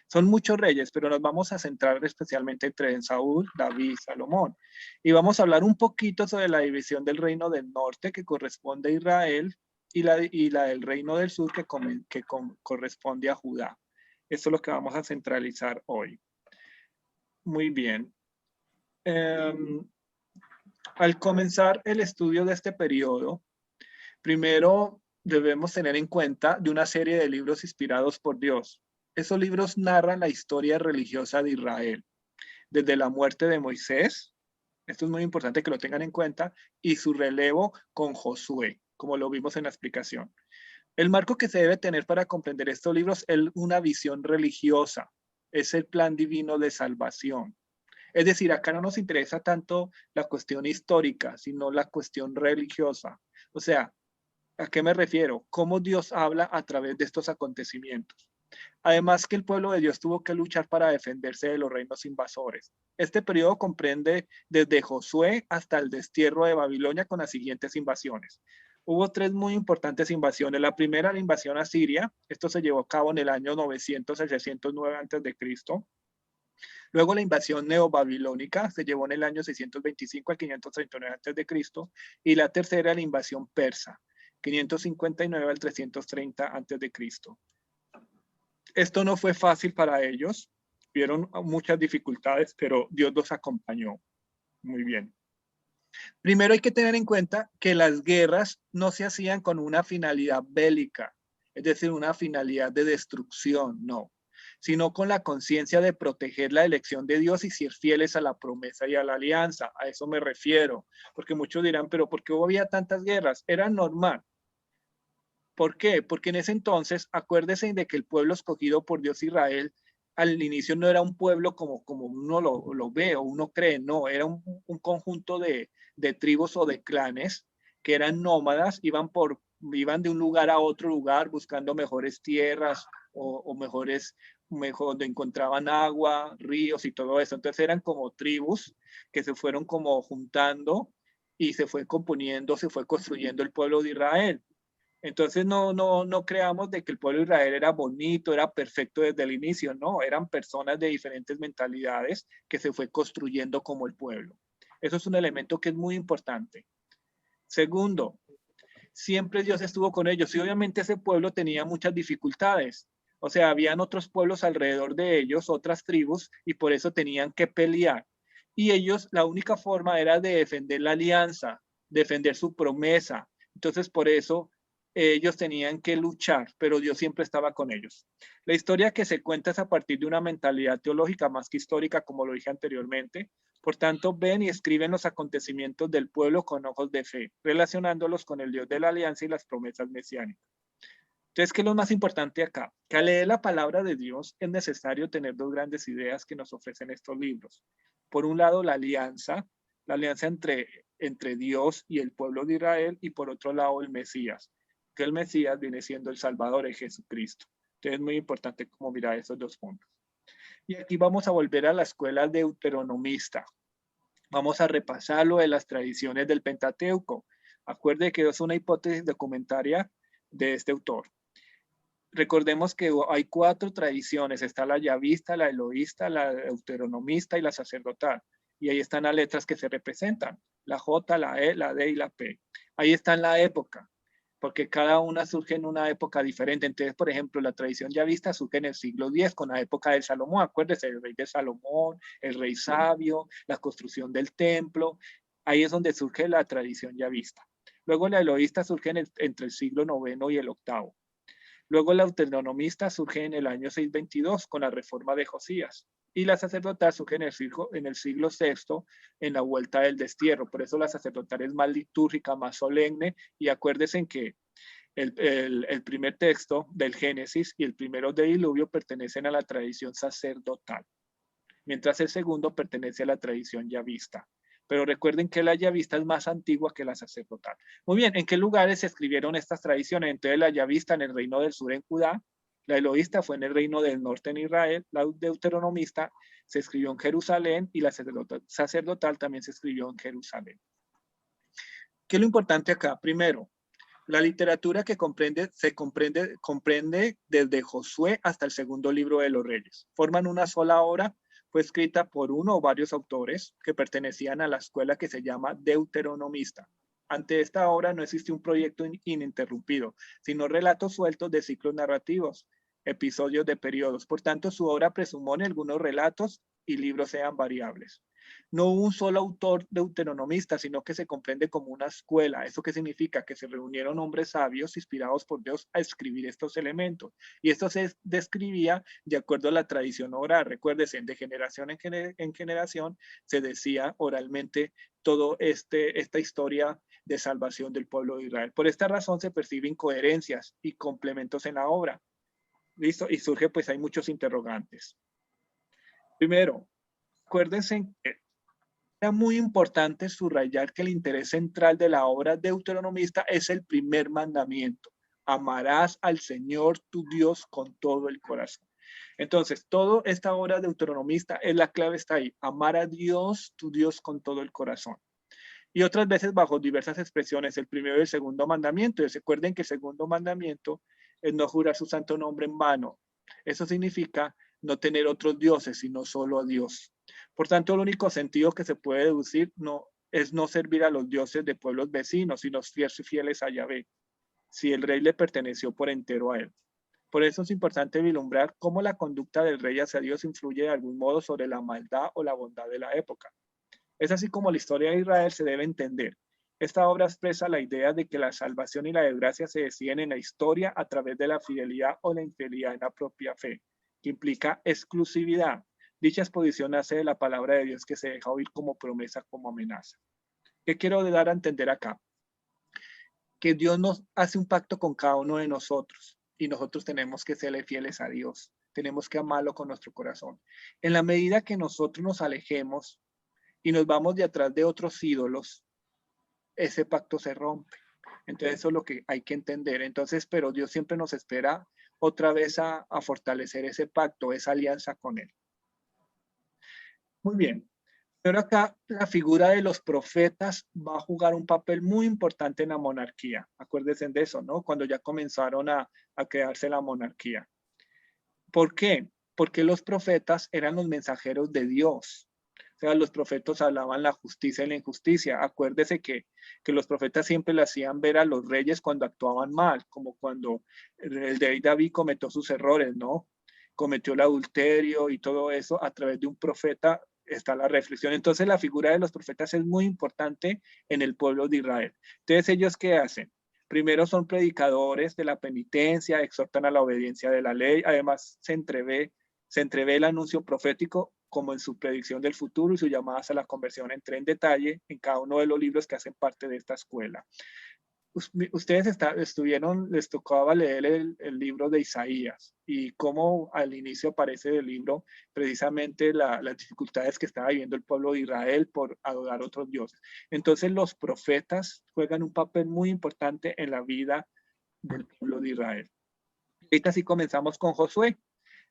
Son muchos reyes, pero nos vamos a centrar especialmente entre Saúl, David y Salomón. Y vamos a hablar un poquito sobre la división del reino del norte que corresponde a Israel y la del reino del sur que corresponde a Judá. Esto es lo que vamos a centralizar hoy. Muy bien. Al comenzar el estudio de este periodo, primero debemos tener en cuenta de una serie de libros inspirados por Dios. Esos libros narran la historia religiosa de Israel, desde la muerte de Moisés, esto es muy importante que lo tengan en cuenta, y su relevo con Josué, como lo vimos en la explicación. El marco que se debe tener para comprender estos libros es una visión religiosa, es el plan divino de salvación. Es decir, acá no nos interesa tanto la cuestión histórica, sino la cuestión religiosa. O sea, ¿a qué me refiero? Cómo Dios habla a través de estos acontecimientos. Además que el pueblo de Dios tuvo que luchar para defenderse de los reinos invasores. Este periodo comprende desde Josué hasta el destierro de Babilonia con las siguientes invasiones. Hubo 3 muy importantes invasiones. La primera, la invasión a Siria. Esto se llevó a cabo en el año 900 al 609 a.C. Luego la invasión neobabilónica se llevó en el año 625 al 539 a.C. Y la tercera, la invasión persa, 559 al 330 a.C. Esto no fue fácil para ellos. Vieron muchas dificultades, pero Dios los acompañó. Muy bien. Primero hay que tener en cuenta que las guerras no se hacían con una finalidad bélica, es decir, una finalidad de destrucción, no, sino con la conciencia de proteger la elección de Dios y ser fieles a la promesa y a la alianza. A eso me refiero, porque muchos dirán, pero ¿por qué había tantas guerras? Era normal. ¿Por qué? Porque en ese entonces, acuérdense de que el pueblo escogido por Dios Israel, al inicio no era un pueblo como uno lo ve o uno cree, no, era un conjunto de tribus o de clanes que eran nómadas, iban de un lugar a otro lugar buscando mejores tierras o donde encontraban agua, ríos y todo eso. Entonces eran como tribus que se fueron como juntando y se fue componiendo, se fue construyendo el pueblo de Israel. Entonces no creamos de que el pueblo de Israel era bonito, era perfecto desde el inicio, no, eran personas de diferentes mentalidades que se fue construyendo como el pueblo. Eso es un elemento que es muy importante. Segundo, siempre Dios estuvo con ellos y obviamente ese pueblo tenía muchas dificultades. O sea, habían otros pueblos alrededor de ellos, otras tribus, y por eso tenían que pelear. Y ellos, la única forma era de defender la alianza, defender su promesa. Entonces, por eso ellos tenían que luchar, pero Dios siempre estaba con ellos. La historia que se cuenta es a partir de una mentalidad teológica más que histórica, como lo dije anteriormente. Por tanto, ven y escriben los acontecimientos del pueblo con ojos de fe, relacionándolos con el Dios de la alianza y las promesas mesiánicas. Entonces, ¿qué es lo más importante acá? Que al leer la palabra de Dios es necesario tener 2 grandes ideas que nos ofrecen estos libros. Por un lado, la alianza entre Dios y el pueblo de Israel, y por otro lado, el Mesías, que el Mesías viene siendo el Salvador en Jesucristo. Entonces es muy importante como mirar esos 2 puntos. Y aquí vamos a volver a la escuela deuteronomista. Vamos a repasar lo de las tradiciones del Pentateuco. Acuerde que es una hipótesis documentaria de este autor. Recordemos que hay 4 tradiciones. Está la yavista, la eloísta, la deuteronomista y la sacerdotal. Y ahí están las letras que se representan. La J, la E, la D y la P. Ahí está en la época, porque cada una surge en una época diferente. Entonces, por ejemplo, la tradición yavista surge en el siglo X, con la época de Salomón. Acuérdense, el rey de Salomón, el rey sabio, la construcción del templo. Ahí es donde surge la tradición yavista. Luego la eloísta surge entre el siglo IX y el VIII. Luego la deuteronomista surge en el año 622 con la reforma de Josías. Y la sacerdotal surge en el siglo VI en la vuelta del destierro. Por eso la sacerdotal es más litúrgica, más solemne. Y acuérdense en que el primer texto del Génesis y el primero de Diluvio pertenecen a la tradición sacerdotal, mientras el segundo pertenece a la tradición yavista. Pero recuerden que la yavista es más antigua que la sacerdotal. Muy bien, ¿en qué lugares se escribieron estas tradiciones? Entonces la yavista en el reino del sur en Judá, la eloísta fue en el reino del norte en Israel, la deuteronomista se escribió en Jerusalén y la sacerdotal también se escribió en Jerusalén. ¿Qué es lo importante acá? Primero, la literatura que comprende desde Josué hasta el segundo libro de los Reyes. Forman una sola obra, fue escrita por uno o varios autores que pertenecían a la escuela que se llama deuteronomista. Ante esta obra no existe un proyecto ininterrumpido, sino relatos sueltos de ciclos narrativos, episodios de periodos. Por tanto, su obra presupone algunos relatos y libros sean variables. No hubo un solo autor deuteronomista, sino que se comprende como una escuela. ¿Eso qué significa? Que se reunieron hombres sabios inspirados por Dios a escribir estos elementos. Y esto se describía de acuerdo a la tradición oral. Recuérdese, de generación en generación se decía oralmente toda esta historia de salvación del pueblo de Israel. Por esta razón se perciben coherencias y complementos en la obra. ¿Listo? Y surge, pues hay muchos interrogantes. Primero, acuérdense que era muy importante subrayar que el interés central de la obra deuteronomista es el primer mandamiento. Amarás al Señor tu Dios con todo el corazón. Entonces, toda esta obra deuteronomista, la clave está ahí. Amar a Dios, tu Dios, con todo el corazón. Y otras veces bajo diversas expresiones, el primero y el segundo mandamiento. Y recuerden que el segundo mandamiento es no jurar su santo nombre en vano. Eso significa no tener otros dioses, sino solo a Dios. Por tanto, el único sentido que se puede deducir es no servir a los dioses de pueblos vecinos, sino ser fieles a Yahvé, si el rey le perteneció por entero a él. Por eso es importante vislumbrar cómo la conducta del rey hacia Dios influye de algún modo sobre la maldad o la bondad de la época. Es así como la historia de Israel se debe entender. Esta obra expresa la idea de que la salvación y la desgracia se deciden en la historia a través de la fidelidad o la infidelidad en la propia fe, que implica exclusividad. Dicha exposición nace de la palabra de Dios que se deja oír como promesa, como amenaza. ¿Qué quiero dar a entender acá? Que Dios nos hace un pacto con cada uno de nosotros y nosotros tenemos que serle fieles a Dios. Tenemos que amarlo con nuestro corazón. En la medida que nosotros nos alejemos y nos vamos de atrás de otros ídolos, ese pacto se rompe. Entonces eso es lo que hay que entender. Entonces, pero Dios siempre nos espera otra vez a fortalecer ese pacto, esa alianza con Él. Muy bien. Pero acá la figura de los profetas va a jugar un papel muy importante en la monarquía. Acuérdense de eso, ¿no? Cuando ya comenzaron a crearse la monarquía. ¿Por qué? Porque los profetas eran los mensajeros de Dios. O sea, los profetas hablaban la justicia y la injusticia. Acuérdese que los profetas siempre le hacían ver a los reyes cuando actuaban mal, como cuando el rey David cometió sus errores, ¿no? Cometió el adulterio y todo eso. A través de un profeta está la reflexión. Entonces la figura de los profetas es muy importante en el pueblo de Israel. Entonces, ¿ellos qué hacen? Primero son predicadores de la penitencia, exhortan a la obediencia de la ley. Además se entrevé el anuncio profético como en su predicción del futuro y sus llamadas a la conversión. Entré en detalle en cada uno de los libros que hacen parte de esta escuela. Ustedes les tocaba leer el libro de Isaías y cómo al inicio aparece del libro precisamente las dificultades que estaba viviendo el pueblo de Israel por adorar a otros dioses. Entonces los profetas juegan un papel muy importante en la vida del pueblo de Israel. Ahorita sí comenzamos con Josué.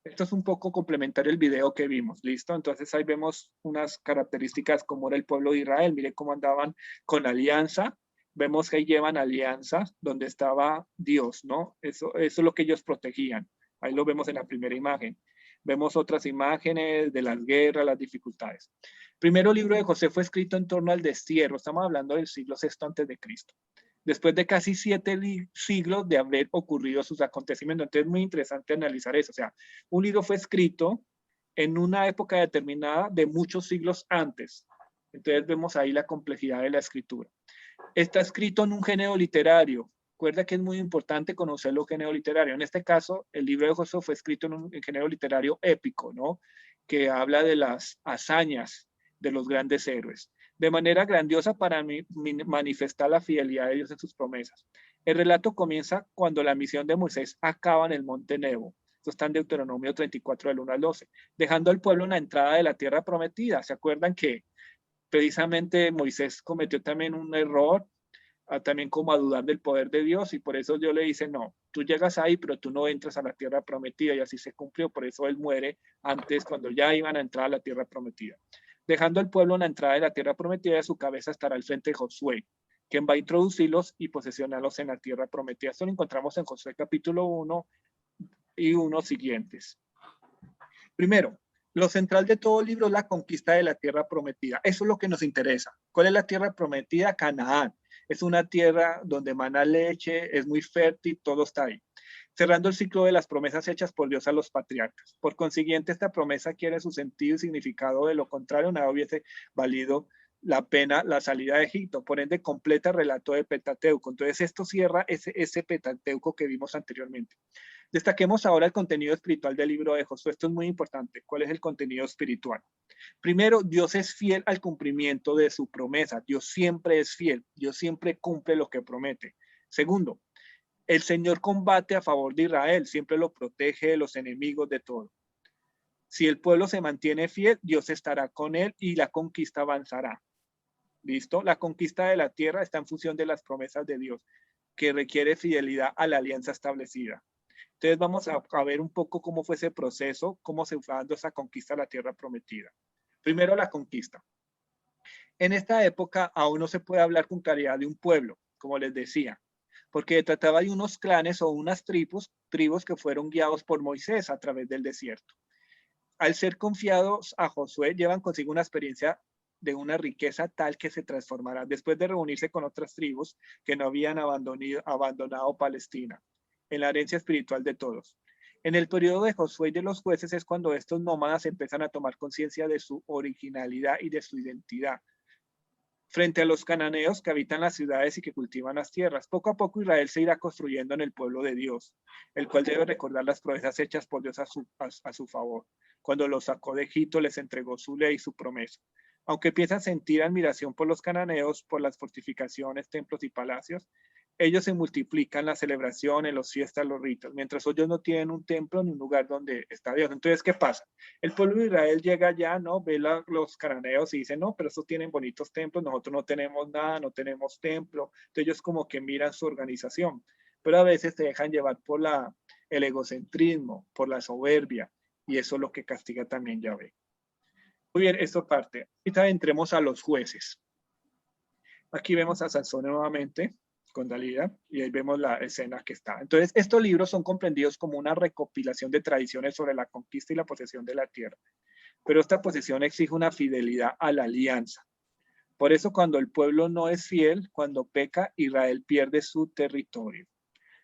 Esto es un poco complementario el video que vimos, ¿listo? Entonces ahí vemos unas características como era el pueblo de Israel. Miren cómo andaban con alianza. Vemos que ahí llevan alianzas donde estaba Dios, ¿no? Eso es lo que ellos protegían. Ahí lo vemos en la primera imagen. Vemos otras imágenes de las guerras, las dificultades. Primero libro de José fue escrito en torno al destierro. Estamos hablando del siglo VI antes de Cristo. Después de casi 7 siglos de haber ocurrido sus acontecimientos. Entonces es muy interesante analizar eso. O sea, un libro fue escrito en una época determinada de muchos siglos antes. Entonces vemos ahí la complejidad de la escritura. Está escrito en un género literario. Recuerda que es muy importante conocer lo género literario. En este caso, el libro de Josué fue escrito en un género literario épico, ¿no? Que habla de las hazañas de los grandes héroes. De manera grandiosa para manifestar la fidelidad de Dios en sus promesas. El relato comienza cuando la misión de Moisés acaba en el monte Nebo. Esto está en Deuteronomio 34, del 1 al 12. Dejando al pueblo en la entrada de la tierra prometida. ¿Se acuerdan que precisamente Moisés cometió también un error, también como a dudar del poder de Dios, y por eso Dios le dice, no, tú llegas ahí, pero tú no entras a la tierra prometida, y así se cumplió, por eso él muere antes, cuando ya iban a entrar a la tierra prometida. Dejando al pueblo en la entrada de la tierra prometida, de su cabeza estará al frente de Josué, quien va a introducirlos y posesionarlos en la tierra prometida. Esto lo encontramos en Josué capítulo 1 y unos siguientes. Primero, lo central de todo el libro es la conquista de la tierra prometida. Eso es lo que nos interesa. ¿Cuál es la tierra prometida? Canaán. Es una tierra donde mana leche, es muy fértil, todo está ahí. cerrando el ciclo de las promesas hechas por Dios a los patriarcas. Por consiguiente, esta promesa quiere su sentido y significado, de lo contrario, nada hubiese valido la pena la salida de Egipto. Por ende, completa el relato de Pentateuco. Entonces, esto cierra ese Pentateuco que vimos anteriormente. Destaquemos ahora el contenido espiritual del libro de Josué. Esto es muy importante. ¿Cuál es el contenido espiritual? Primero, Dios es fiel al cumplimiento de su promesa. Dios siempre es fiel. Dios siempre cumple lo que promete. Segundo, el Señor combate a favor de Israel. Siempre lo protege de los enemigos de todo. Si el pueblo se mantiene fiel, Dios estará con él y la conquista avanzará. ¿Listo? La conquista de la tierra está en función de las promesas de Dios, que requiere fidelidad a la alianza establecida. Entonces vamos a ver un poco cómo fue ese proceso, cómo se fue dando esa conquista a la tierra prometida. Primero, la conquista. En esta época aún no se puede hablar con claridad de un pueblo, como les decía, porque trataba de unos clanes o unas tribus que fueron guiados por Moisés a través del desierto. Al ser confiados a Josué, llevan consigo una experiencia de una riqueza tal que se transformará después de reunirse con otras tribus que no habían abandonado Palestina, en la herencia espiritual de todos. En el periodo de Josué y de los jueces es cuando estos nómadas empiezan a tomar conciencia de su originalidad y de su identidad frente a los cananeos que habitan las ciudades y que cultivan las tierras. Poco a poco Israel se irá construyendo en el pueblo de Dios, el cual debe recordar las promesas hechas por Dios a su favor. Cuando los sacó de Egipto, les entregó su ley y su promesa. Aunque empiezan a sentir admiración por los cananeos, por las fortificaciones, templos y palacios, ellos se multiplican las celebraciones, las fiestas, los ritos, mientras ellos no tienen un templo ni un lugar donde está Dios. Entonces, ¿qué pasa? El pueblo de Israel llega allá, ¿no? Ve los cananeos y dice, no, pero estos tienen bonitos templos, nosotros no tenemos nada, no tenemos templo. Entonces ellos como que miran su organización, pero a veces se dejan llevar por el egocentrismo, por la soberbia, y eso es lo que castiga también Yahvé. Muy bien, esto parte. Ahorita entremos a los jueces. Aquí vemos a Sansón nuevamente con Dalila, y ahí vemos la escena que está. Entonces, estos libros son comprendidos como una recopilación de tradiciones sobre la conquista y la posesión de la tierra. Pero esta posesión exige una fidelidad a la alianza. Por eso, cuando el pueblo no es fiel, cuando peca, Israel pierde su territorio.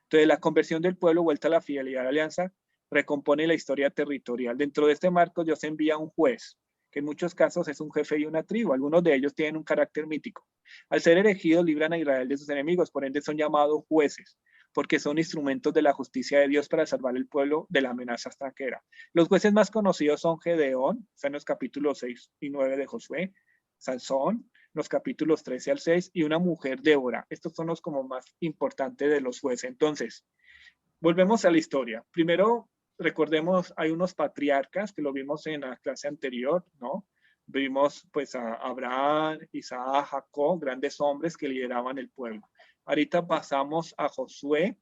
Entonces, la conversión del pueblo vuelta a la fidelidad a la alianza recompone la historia territorial. Dentro de este marco, Dios envía un juez, que en muchos casos es un jefe y una tribu. Algunos de ellos tienen un carácter mítico. Al ser elegidos, libran a Israel de sus enemigos, por ende son llamados jueces, porque son instrumentos de la justicia de Dios para salvar el pueblo de la amenaza extranjera. Los jueces más conocidos son Gedeón, está en los capítulos 6 y 9 de Josué, Sansón, los capítulos 13 al 6, y una mujer, Débora. Estos son los como más importantes de los jueces. Entonces, volvemos a la historia. Primero, recordemos, hay unos patriarcas que lo vimos en la clase anterior, ¿no? Vimos pues a Abraham, Isaac, Jacob, grandes hombres que lideraban el pueblo. Ahorita pasamos a Josué,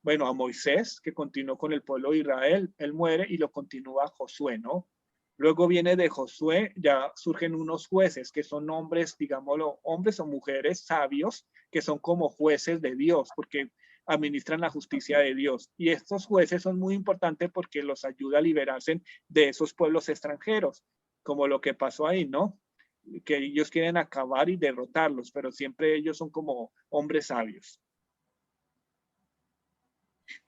bueno, a Moisés, que continuó con el pueblo de Israel. Él muere y lo continúa Josué, ¿no? Luego viene de Josué, ya surgen unos jueces que son hombres, digámoslo, hombres o mujeres sabios que son como jueces de Dios, porque administran la justicia de Dios. Y estos jueces son muy importantes porque los ayuda a liberarse de esos pueblos extranjeros, como lo que pasó ahí, ¿no? Que ellos quieren acabar y derrotarlos, pero siempre ellos son como hombres sabios.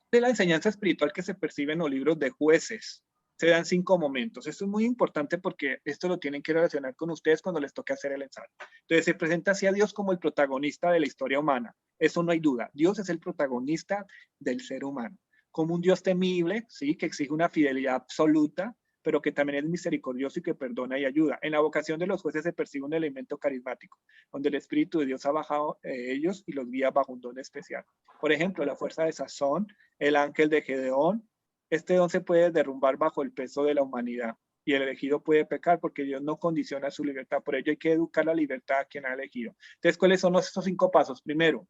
De la enseñanza espiritual que se percibe en los libros de jueces, se dan 5 momentos. Esto es muy importante porque esto lo tienen que relacionar con ustedes cuando les toque hacer el ensayo. Entonces se presenta así a Dios como el protagonista de la historia humana. Eso no hay duda. Dios es el protagonista del ser humano. Como un Dios temible, ¿sí? Que exige una fidelidad absoluta, pero que también es misericordioso y que perdona y ayuda. En la vocación de los jueces se percibe un elemento carismático, donde el Espíritu de Dios ha bajado ellos y los guía bajo un don especial. Por ejemplo, la fuerza de Sansón, el ángel de Gedeón. Este don se puede derrumbar bajo el peso de la humanidad y el elegido puede pecar porque Dios no condiciona su libertad. Por ello hay que educar la libertad a quien ha elegido. Entonces, ¿cuáles son estos 5 pasos? Primero,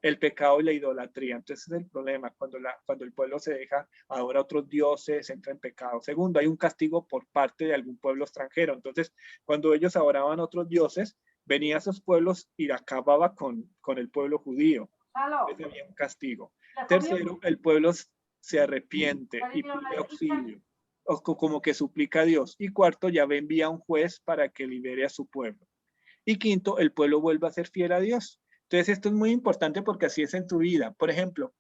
el pecado y la idolatría. Entonces, es el problema cuando el pueblo se deja ahora otros dioses, entra en pecado. Segundo, hay un castigo por parte de algún pueblo extranjero. Entonces, cuando ellos adoraban otros dioses, venían esos pueblos y acababa con el pueblo judío. Entonces, había un castigo. Tercero, el pueblo se arrepiente y pide auxilio, o como que suplica a Dios. Y cuarto, Yahvé envía a un juez para que libere a su pueblo. Y quinto, el pueblo vuelve a ser fiel a Dios. Entonces esto es muy importante porque así es en tu vida. Por ejemplo,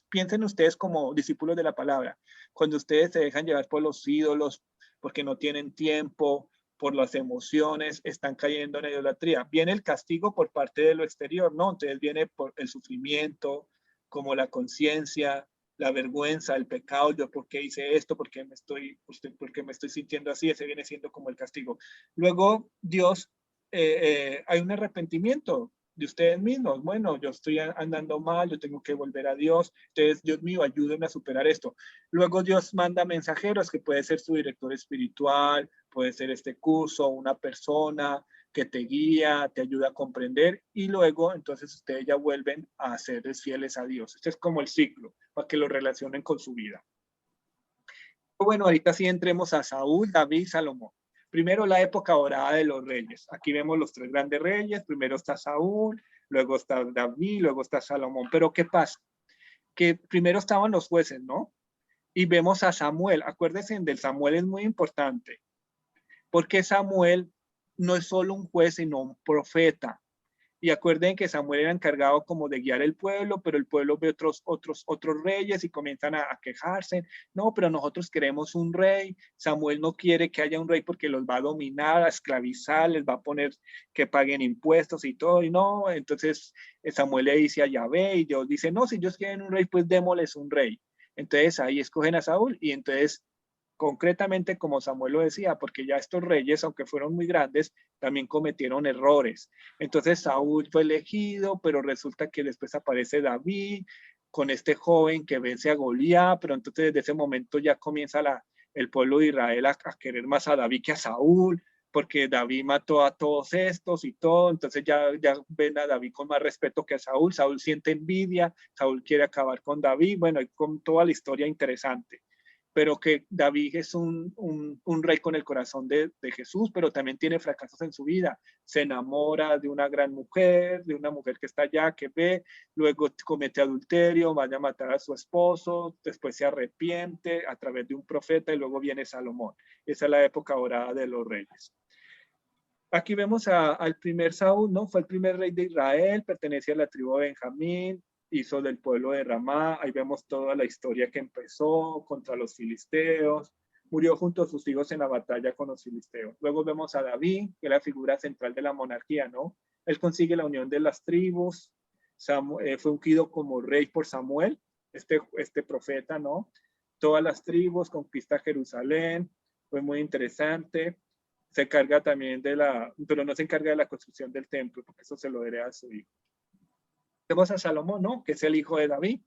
piensen ustedes como discípulos de la palabra. Cuando ustedes se dejan llevar por los ídolos, porque no tienen tiempo, por las emociones, están cayendo en idolatría. Viene el castigo por parte de lo exterior, ¿no? Entonces viene por el sufrimiento, como la conciencia, la vergüenza, el pecado. Yo, ¿por qué hice esto? ¿Por qué me estoy sintiendo así? Ese viene siendo como el castigo. Luego, Dios, hay un arrepentimiento de ustedes mismos. Bueno, yo estoy andando mal, yo tengo que volver a Dios. Entonces, Dios mío, ayúdenme a superar esto. Luego Dios manda mensajeros, que puede ser su director espiritual, puede ser este curso, una persona que te guía, te ayuda a comprender, y luego entonces ustedes ya vuelven a ser fieles a Dios. Este es como el ciclo, para que lo relacionen con su vida. Bueno, ahorita sí entremos a Saúl, David, Salomón. Primero la época dorada de los reyes. Aquí vemos los tres grandes reyes. Primero está Saúl, luego está David, luego está Salomón. Pero ¿qué pasa? Que primero estaban los jueces, ¿no? Y vemos a Samuel. Acuérdense del Samuel, es muy importante. Porque Samuel no es solo un juez, sino un profeta. Y acuerden que Samuel era encargado como de guiar el pueblo, pero el pueblo ve otros reyes y comienzan a quejarse. No, pero nosotros queremos un rey. Samuel no quiere que haya un rey porque los va a dominar, a esclavizar, les va a poner que paguen impuestos y todo. Y no, entonces Samuel le dice a Yahvé, y Dios dice, no, si ellos quieren un rey, pues démosles un rey. Entonces ahí escogen a Saúl, y entonces concretamente, como Samuel lo decía, porque ya estos reyes, aunque fueron muy grandes, también cometieron errores. Entonces Saúl fue elegido, pero resulta que después aparece David con este joven que vence a Goliat, pero entonces desde ese momento ya comienza el pueblo de Israel a querer más a David que a Saúl, porque David mató a todos estos y todo. Entonces ya ven a David con más respeto que a Saúl. Saúl siente envidia, Saúl quiere acabar con David, bueno, y con toda la historia interesante. Pero que David es un rey con el corazón de Jesús, pero también tiene fracasos en su vida. Se enamora de una gran mujer, de una mujer que está allá, que ve, luego comete adulterio, vaya a matar a su esposo, después se arrepiente a través de un profeta, y luego viene Salomón. Esa es la época dorada de los reyes. Aquí vemos al primer Saúl, ¿no? Fue el primer rey de Israel, pertenece a la tribu de Benjamín, hizo del pueblo de Ramá. Ahí vemos toda la historia que empezó contra los filisteos, murió junto a sus hijos en la batalla con los filisteos. Luego vemos a David, que es la figura central de la monarquía, ¿no? Él consigue la unión de las tribus, fue ungido como rey por Samuel, este profeta, ¿no? Todas las tribus, conquista Jerusalén, fue muy interesante. Se encarga también pero no se encarga de la construcción del templo, porque eso se lo hereda a su hijo. Vemos a Salomón, ¿no? Que es el hijo de David.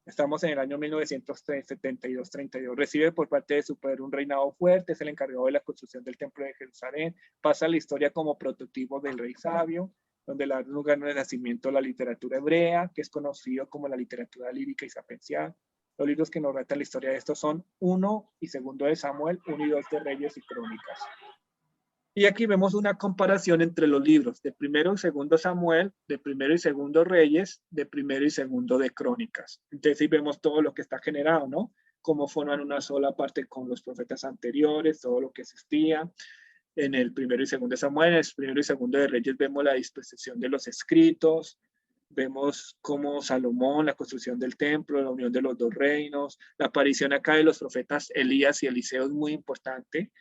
Estamos en el año 1972-32. Recibe por parte de su padre un reinado fuerte, es el encargado de la construcción del templo de Jerusalén. Pasa la historia como prototipo del rey sabio, donde le da lugar al nacimiento de la literatura hebrea, que es conocido como la literatura lírica y sapiencial. Los libros que nos relatan la historia de estos son 1 y 2 de Samuel, 1 y 2 de Reyes y Crónicas. Y aquí vemos una comparación entre los libros de 1 y 2 Samuel, de 1 y 2 Reyes, de 1 y 2 de Crónicas. Entonces ahí vemos todo lo que está generado, ¿no? Cómo forman una sola parte con los profetas anteriores, todo lo que existía. En el 1 y 2 de Samuel, en el 1 y 2 de Reyes vemos la disposición de los escritos, vemos cómo Salomón, la construcción del templo, la unión de los dos reinos, la aparición acá de los profetas Elías y Eliseo es muy importante.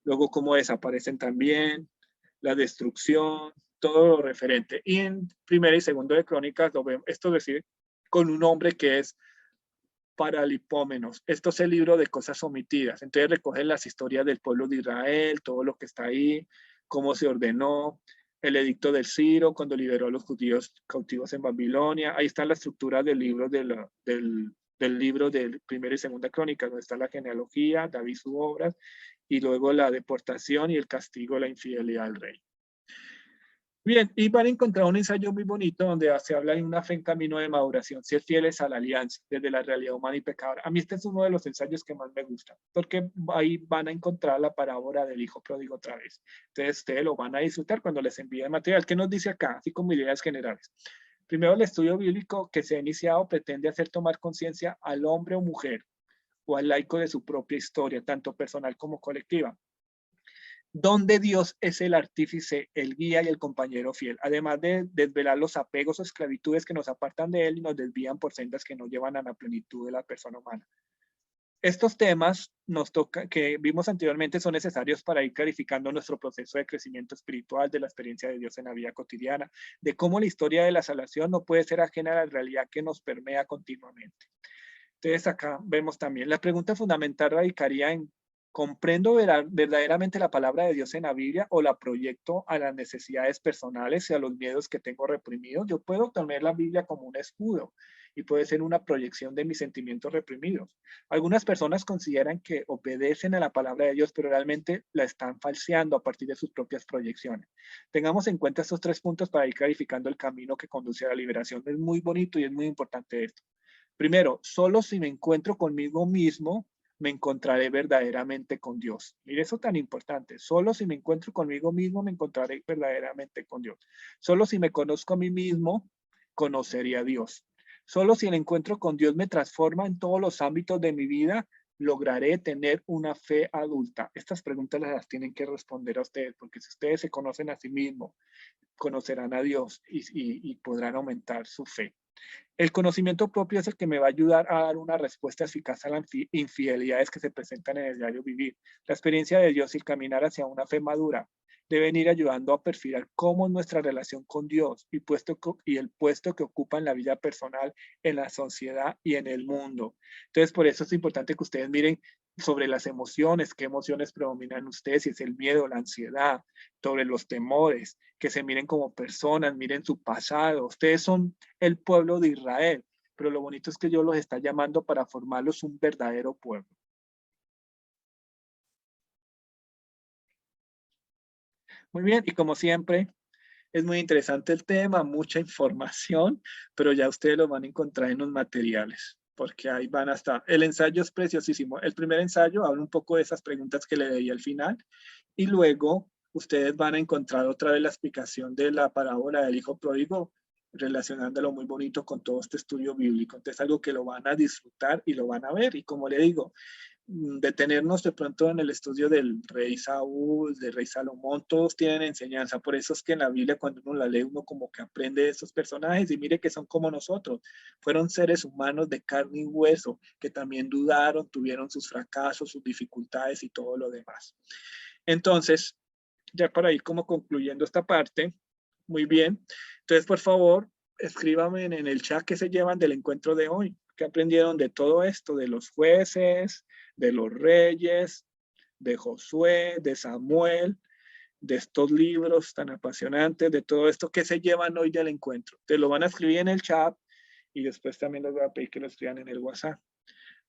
Luego cómo desaparecen también, la destrucción, todo lo referente. Y en 1 y 2 de Crónicas lo vemos, esto es decir, con un hombre que es Paralipómenos. Esto es el libro de cosas omitidas. Entonces recogen las historias del pueblo de Israel, todo lo que está ahí, cómo se ordenó, el edicto del Ciro, cuando liberó a los judíos cautivos en Babilonia. Ahí está la estructura del libro del libro del 1 y 2 Crónicas, donde está la genealogía, David, sus obras, y luego la deportación y el castigo de la infidelidad del rey. Bien, y van a encontrar un ensayo muy bonito donde se habla de una fe en camino de maduración, ser fieles a la alianza, desde la realidad humana y pecadora. A mí este es uno de los ensayos que más me gusta, porque ahí van a encontrar la parábola del hijo pródigo otra vez. Entonces ustedes lo van a disfrutar cuando les envíe el material. ¿Qué nos dice acá? Así como ideas generales. Primero, el estudio bíblico que se ha iniciado pretende hacer tomar conciencia al hombre o mujer o al laico de su propia historia, tanto personal como colectiva. donde Dios es el artífice, el guía y el compañero fiel, además de desvelar los apegos o esclavitudes que nos apartan de Él y nos desvían por sendas que nos llevan a la plenitud de la persona humana. Estos temas que vimos anteriormente son necesarios para ir clarificando nuestro proceso de crecimiento espiritual, de la experiencia de Dios en la vida cotidiana, de cómo la historia de la salvación no puede ser ajena a la realidad que nos permea continuamente. Entonces acá vemos también, la pregunta fundamental radicaría en: ¿comprendo verdaderamente la palabra de Dios en la Biblia o la proyecto a las necesidades personales y a los miedos que tengo reprimidos? Yo puedo tomar la Biblia como un escudo y puede ser una proyección de mis sentimientos reprimidos. Algunas personas consideran que obedecen a la palabra de Dios, pero realmente la están falseando a partir de sus propias proyecciones. Tengamos en cuenta estos 3 puntos para ir clarificando el camino que conduce a la liberación. Es muy bonito y es muy importante esto. Primero, solo si me encuentro conmigo mismo, me encontraré verdaderamente con Dios. Mire eso tan importante. Solo si me encuentro conmigo mismo, me encontraré verdaderamente con Dios. Solo si me conozco a mí mismo, conoceré a Dios. Solo si el encuentro con Dios me transforma en todos los ámbitos de mi vida, lograré tener una fe adulta. Estas preguntas las tienen que responder a ustedes, porque si ustedes se conocen a sí mismos, conocerán a Dios y podrán aumentar su fe. El conocimiento propio es el que me va a ayudar a dar una respuesta eficaz a las infidelidades que se presentan en el diario vivir. La experiencia de Dios y el caminar hacia una fe madura deben ir ayudando a perfilar cómo es nuestra relación con Dios y el puesto que ocupa en la vida personal, en la sociedad y en el mundo. Entonces, por eso es importante que ustedes miren sobre las emociones, qué emociones predominan en ustedes, si es el miedo, la ansiedad, sobre los temores, que se miren como personas, miren su pasado. Ustedes son el pueblo de Israel, pero lo bonito es que Dios los está llamando para formarlos un verdadero pueblo. Muy bien, y como siempre, es muy interesante el tema, mucha información, pero ya ustedes lo van a encontrar en los materiales, porque ahí van a estar. El ensayo es preciosísimo. El primer ensayo habla un poco de esas preguntas que le leí al final, y luego ustedes van a encontrar otra vez la explicación de la parábola del hijo pródigo, relacionándolo muy bonito con todo este estudio bíblico. Entonces, algo que lo van a disfrutar y lo van a ver. Y como le digo, detenernos de pronto en el estudio del rey Saúl, del rey Salomón, todos tienen enseñanza. Por eso es que en la Biblia, cuando uno la lee, uno como que aprende de esos personajes y mire que son como nosotros. Fueron seres humanos de carne y hueso que también dudaron, tuvieron sus fracasos, sus dificultades y todo lo demás. Entonces, ya para ir como concluyendo esta parte, muy bien. Entonces, por favor, escríbanme en el chat qué se llevan del encuentro de hoy. ¿Qué aprendieron de todo esto? De los jueces, de los reyes, de Josué, de Samuel, de estos libros tan apasionantes, de todo esto. ¿Qué se llevan hoy del encuentro? Te lo van a escribir en el chat y después también les voy a pedir que lo escriban en el WhatsApp.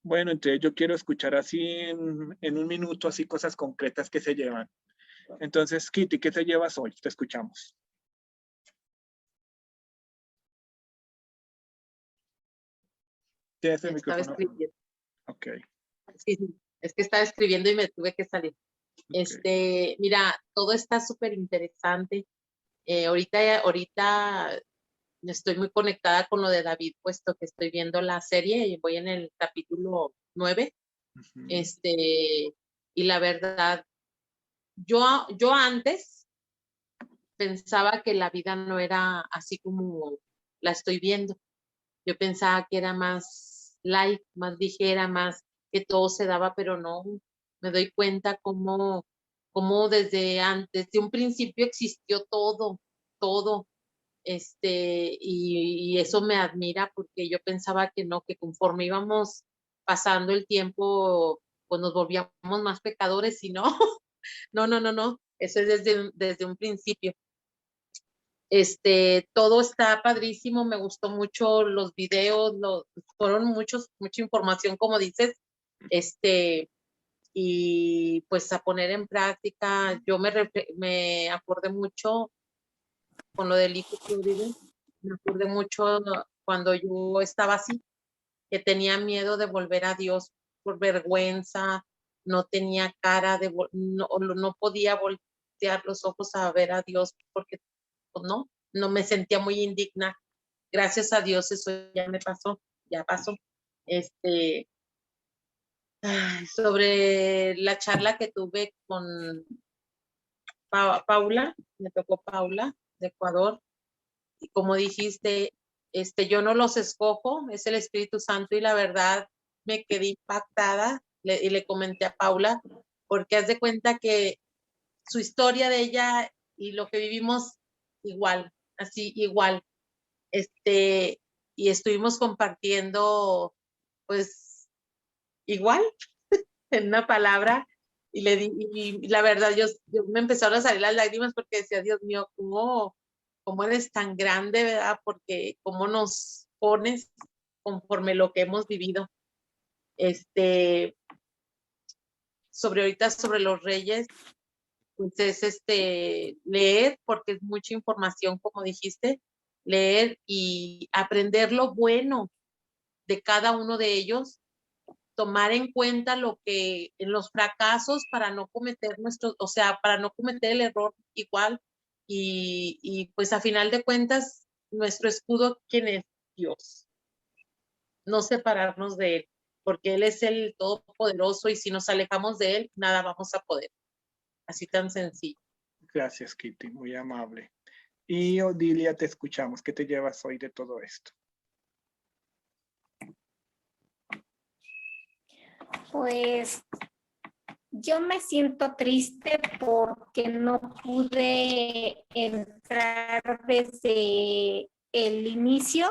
Bueno, entonces yo quiero escuchar así en un minuto, así cosas concretas que se llevan. Entonces, Kitty, ¿qué te llevas hoy? Te escuchamos. ¿Tienes el micrófono? Ok. Sí, es que estaba escribiendo y me tuve que salir. Okay. Mira, todo está súper interesante. Ahorita estoy muy conectada con lo de David, puesto que estoy viendo la serie y voy en el capítulo 9. Y la verdad, yo antes pensaba que la vida no era así como la estoy viendo. Yo pensaba que era más light, más ligera, más que todo se daba, pero no. Me doy cuenta cómo desde un principio existió todo. Y eso me admira porque yo pensaba que no, que conforme íbamos pasando el tiempo, pues nos volvíamos más pecadores y no. No. Eso es desde un principio. Todo está padrísimo, me gustó mucho los videos, fueron mucha información, como dices, y pues a poner en práctica. Yo me acordé mucho con lo del hijo pródigo, me acordé mucho cuando yo estaba así, que tenía miedo de volver a Dios por vergüenza, no tenía cara no podía voltear los ojos a ver a Dios porque pues no me sentía muy indigna. Gracias a Dios eso ya pasó. Sobre la charla que tuve con Paula, me tocó Paula de Ecuador. Y como dijiste, yo no los escojo, es el Espíritu Santo, y la verdad me quedé impactada y le comenté a Paula, porque haz de cuenta que su historia de ella y lo que vivimos igual, así igual. Y estuvimos compartiendo, pues, igual, en una palabra, y le di, y la verdad, yo me empezaron a salir las lágrimas porque decía, Dios mío, ¿cómo eres tan grande, verdad? Porque cómo nos pones conforme lo que hemos vivido. Sobre los reyes, pues es leer, porque es mucha información, como dijiste, leer y aprender lo bueno de cada uno de ellos, tomar en cuenta lo que en los fracasos para no cometer para no cometer el error igual, y pues a final de cuentas nuestro escudo, ¿quién es? Dios. No separarnos de él, porque él es el todopoderoso, y si nos alejamos de él, nada vamos a poder. Así tan sencillo. Gracias, Kitty, muy amable. Y Odilia, te escuchamos. ¿Qué te llevas hoy de todo esto? Pues yo me siento triste porque no pude entrar desde el inicio.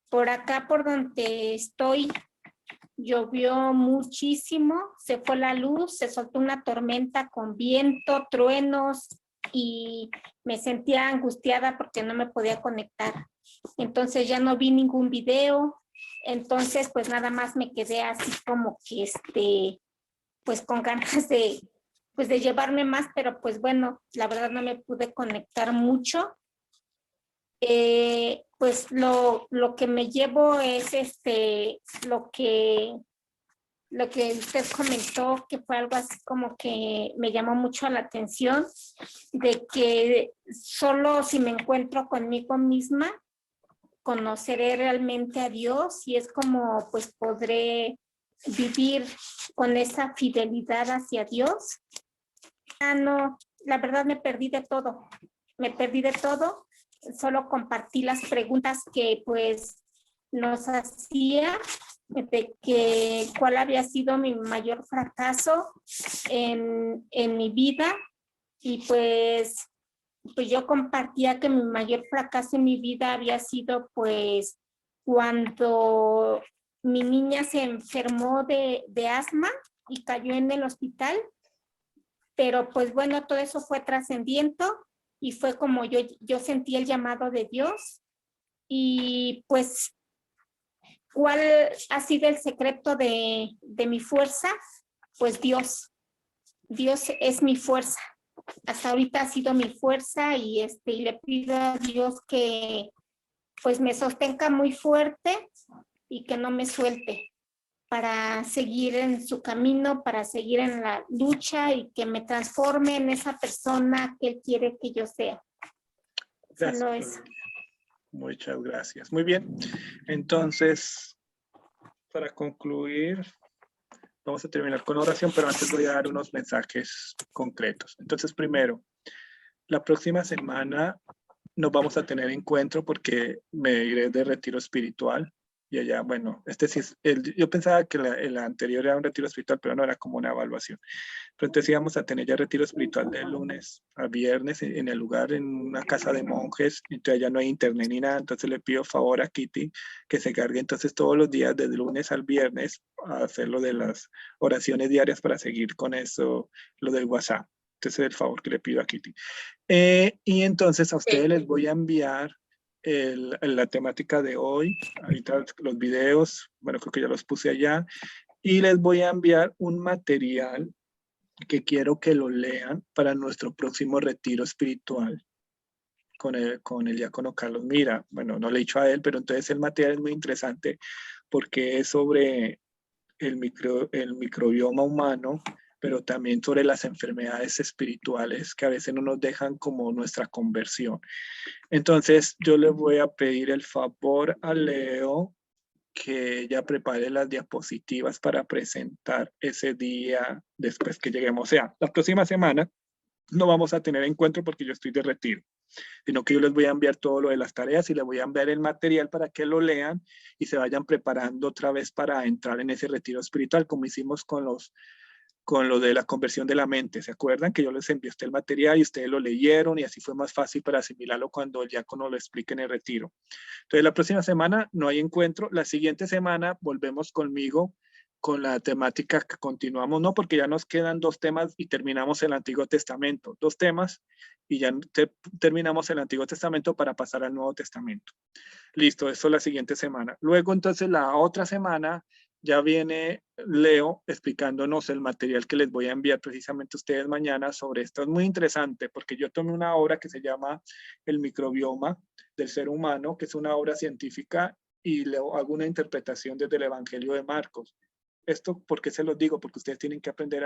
Por acá, por donde estoy, llovió muchísimo, se fue la luz, se soltó una tormenta con viento, truenos, y me sentía angustiada porque no me podía conectar. Entonces ya no vi ningún video. Entonces, pues nada más me quedé así como que pues con ganas de llevarme más, pero pues bueno, la verdad no me pude conectar mucho. Pues lo que me llevo es lo que usted comentó, que fue algo así como que me llamó mucho la atención, de que solo si me encuentro conmigo misma, conoceré realmente a Dios, y es como pues podré vivir con esa fidelidad hacia Dios. No, la verdad me perdí de todo, solo compartí las preguntas que pues nos hacía, de que cuál había sido mi mayor fracaso en mi vida, y pues yo compartía que mi mayor fracaso en mi vida había sido pues cuando mi niña se enfermó de asma y cayó en el hospital, pero pues bueno, todo eso fue trascendiendo, y fue como yo sentí el llamado de Dios. Y pues, ¿cuál ha sido el secreto de mi fuerza? Pues Dios es mi fuerza. Hasta ahorita ha sido mi fuerza, y le pido a Dios que pues me sostenga muy fuerte y que no me suelte, para seguir en su camino, para seguir en la lucha, y que me transforme en esa persona que Él quiere que yo sea. Solo eso. Muchas gracias. Muy bien. Entonces, para concluir, vamos a terminar con oración, pero antes voy a dar unos mensajes concretos. Entonces, primero, la próxima semana nos vamos a tener encuentro, porque me iré de retiro espiritual. Y allá, bueno, sí es yo pensaba que el anterior era un retiro espiritual, pero no, era como una evaluación. Pero entonces íbamos a tener ya retiro espiritual de lunes a viernes en el lugar, en una casa de monjes. Entonces allá no hay internet ni nada. Entonces le pido favor a Kitty que se cargue entonces todos los días, desde lunes al viernes, a hacer lo de las oraciones diarias, para seguir con eso, lo del WhatsApp. Entonces es el favor que le pido a Kitty. Y entonces a ustedes les voy a enviar la temática de hoy, ahorita los videos, bueno, creo que ya los puse allá, y les voy a enviar un material que quiero que lo lean para nuestro próximo retiro espiritual con el diácono Carlos Mira. Bueno, no le he dicho a él, pero entonces el material es muy interesante, porque es sobre el microbioma humano, pero también sobre las enfermedades espirituales que a veces no nos dejan como nuestra conversión. Entonces, yo le voy a pedir el favor a Leo que ella prepare las diapositivas para presentar ese día después que lleguemos. O sea, la próxima semana no vamos a tener encuentro porque yo estoy de retiro, sino que yo les voy a enviar todo lo de las tareas y les voy a enviar el material para que lo lean y se vayan preparando otra vez para entrar en ese retiro espiritual, como hicimos con lo de la conversión de la mente. ¿Se acuerdan que yo les envié el material y ustedes lo leyeron y así fue más fácil para asimilarlo cuando el diácono lo explique en el retiro? Entonces la próxima semana no hay encuentro, la siguiente semana volvemos conmigo con la temática que continuamos, no, porque ya nos quedan 2 temas y terminamos el Antiguo Testamento, 2 temas y ya terminamos el Antiguo Testamento para pasar al Nuevo Testamento. Listo, eso la siguiente semana. Luego entonces la otra semana ya viene Leo explicándonos el material que les voy a enviar precisamente a ustedes mañana sobre esto. Es muy interesante porque yo tomé una obra que se llama El microbioma del ser humano, que es una obra científica, y le hago una interpretación desde el Evangelio de Marcos. Esto, ¿por qué se los digo? Porque ustedes tienen que aprender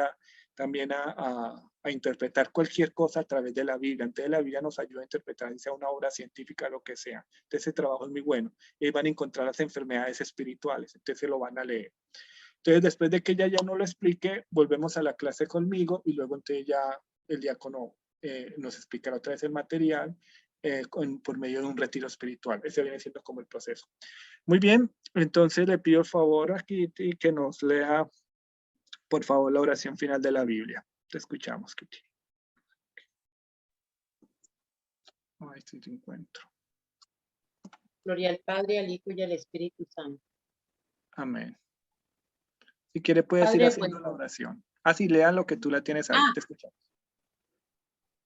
también a interpretar cualquier cosa a través de la Biblia. Entonces la Biblia nos ayuda a interpretar, sea una obra científica, lo que sea. Entonces ese trabajo es muy bueno. Y ahí van a encontrar las enfermedades espirituales. Entonces se lo van a leer. Entonces después de que ella ya no lo explique, volvemos a la clase conmigo y luego entonces ya el diácono nos explicará otra vez el material por medio de un retiro espiritual. Ese viene siendo como el proceso. Muy bien, entonces le pido el favor a Kitty que nos lea, por favor, la oración final de la Biblia. Te escuchamos, Kitty. Ay, sí te encuentro. Gloria al Padre, al Hijo y al Espíritu Santo. Amén. Si quiere puedes Padre, ir haciendo la oración. Sí, lean lo que tú la tienes ahí. Te escuchamos.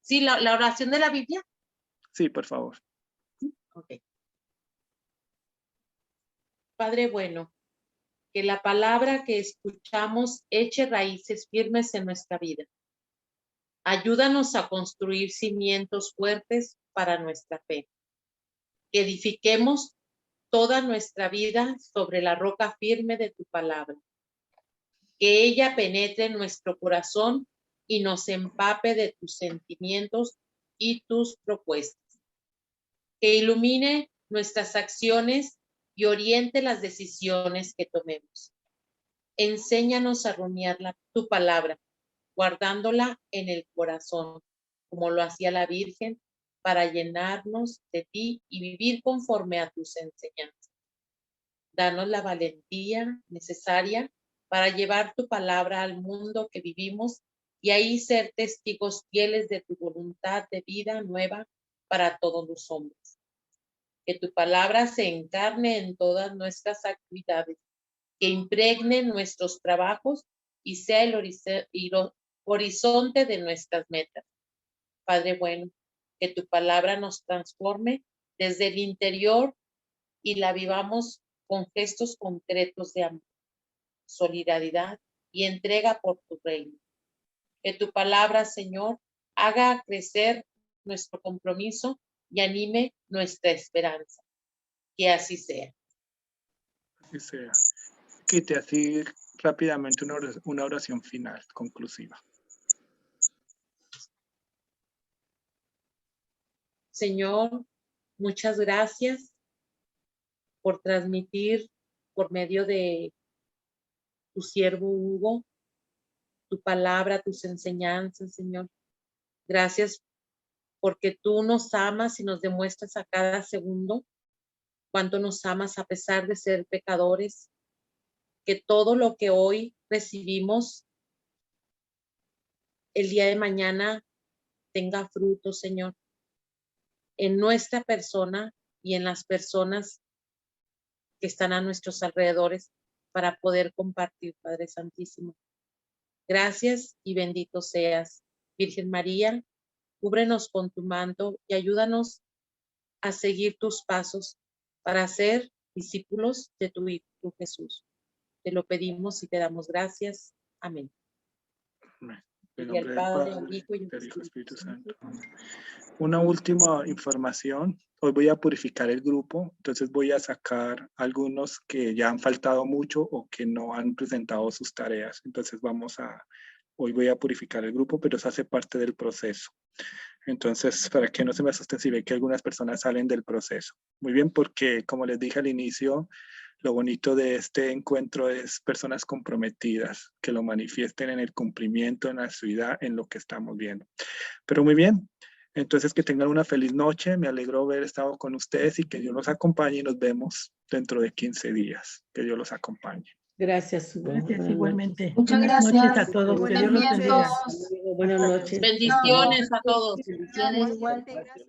Sí, la oración de la Biblia. Sí, por favor. Ok. Padre bueno, que la palabra que escuchamos eche raíces firmes en nuestra vida. Ayúdanos a construir cimientos fuertes para nuestra fe. Que edifiquemos toda nuestra vida sobre la roca firme de tu palabra. Que ella penetre en nuestro corazón y nos empape de tus sentimientos y tus propuestas. Que ilumine nuestras acciones y oriente las decisiones que tomemos. Enséñanos a rumiar tu palabra, guardándola en el corazón, como lo hacía la Virgen, para llenarnos de ti y vivir conforme a tus enseñanzas. Danos la valentía necesaria para llevar tu palabra al mundo que vivimos y ahí ser testigos fieles de tu voluntad de vida nueva para todos los hombres. Que tu palabra se encarne en todas nuestras actividades, que impregne nuestros trabajos y sea el horizonte de nuestras metas. Padre bueno, que tu palabra nos transforme desde el interior y la vivamos con gestos concretos de amor, solidaridad y entrega por tu reino. Que tu palabra, Señor, haga crecer nuestro compromiso y anime nuestra esperanza. Que así sea. Así sea. Kitty, así rápidamente una oración final, conclusiva. Señor, muchas gracias por transmitir por medio de tu siervo Hugo, tu palabra, tus enseñanzas, Señor. Gracias porque tú nos amas y nos demuestras a cada segundo cuánto nos amas a pesar de ser pecadores. Que todo lo que hoy recibimos el día de mañana tenga fruto, Señor, en nuestra persona y en las personas que están a nuestros alrededores para poder compartir, Padre Santísimo. Gracias y bendito seas, Virgen María. Cúbrenos con tu manto y ayúdanos a seguir tus pasos para ser discípulos de tu Hijo Jesús. Te lo pedimos y te damos gracias. Amén. En nombre del Padre, del Hijo y Espíritu Santo. Una última información. Hoy voy a purificar el grupo, entonces voy a sacar algunos que ya han faltado mucho o que no han presentado sus tareas. Entonces hoy voy a purificar el grupo, pero eso hace parte del proceso. Entonces, para que no se me asusten si ve que algunas personas salen del proceso. Muy bien, porque como les dije al inicio, Lo bonito de este encuentro es personas comprometidas que lo manifiesten en el cumplimiento, en la ciudad, en lo que estamos viendo. Pero muy bien, entonces que tengan una feliz noche. Me alegro haber estado con ustedes y que Dios los acompañe y nos vemos dentro de 15 días. Que Dios los acompañe. Gracias, Hugo. Gracias, igualmente. Muchas Buenas gracias. noches a todos. Que Buenos Dios los días a bendiga. todos. Buenas noches. Bendiciones a todos. Bendiciones.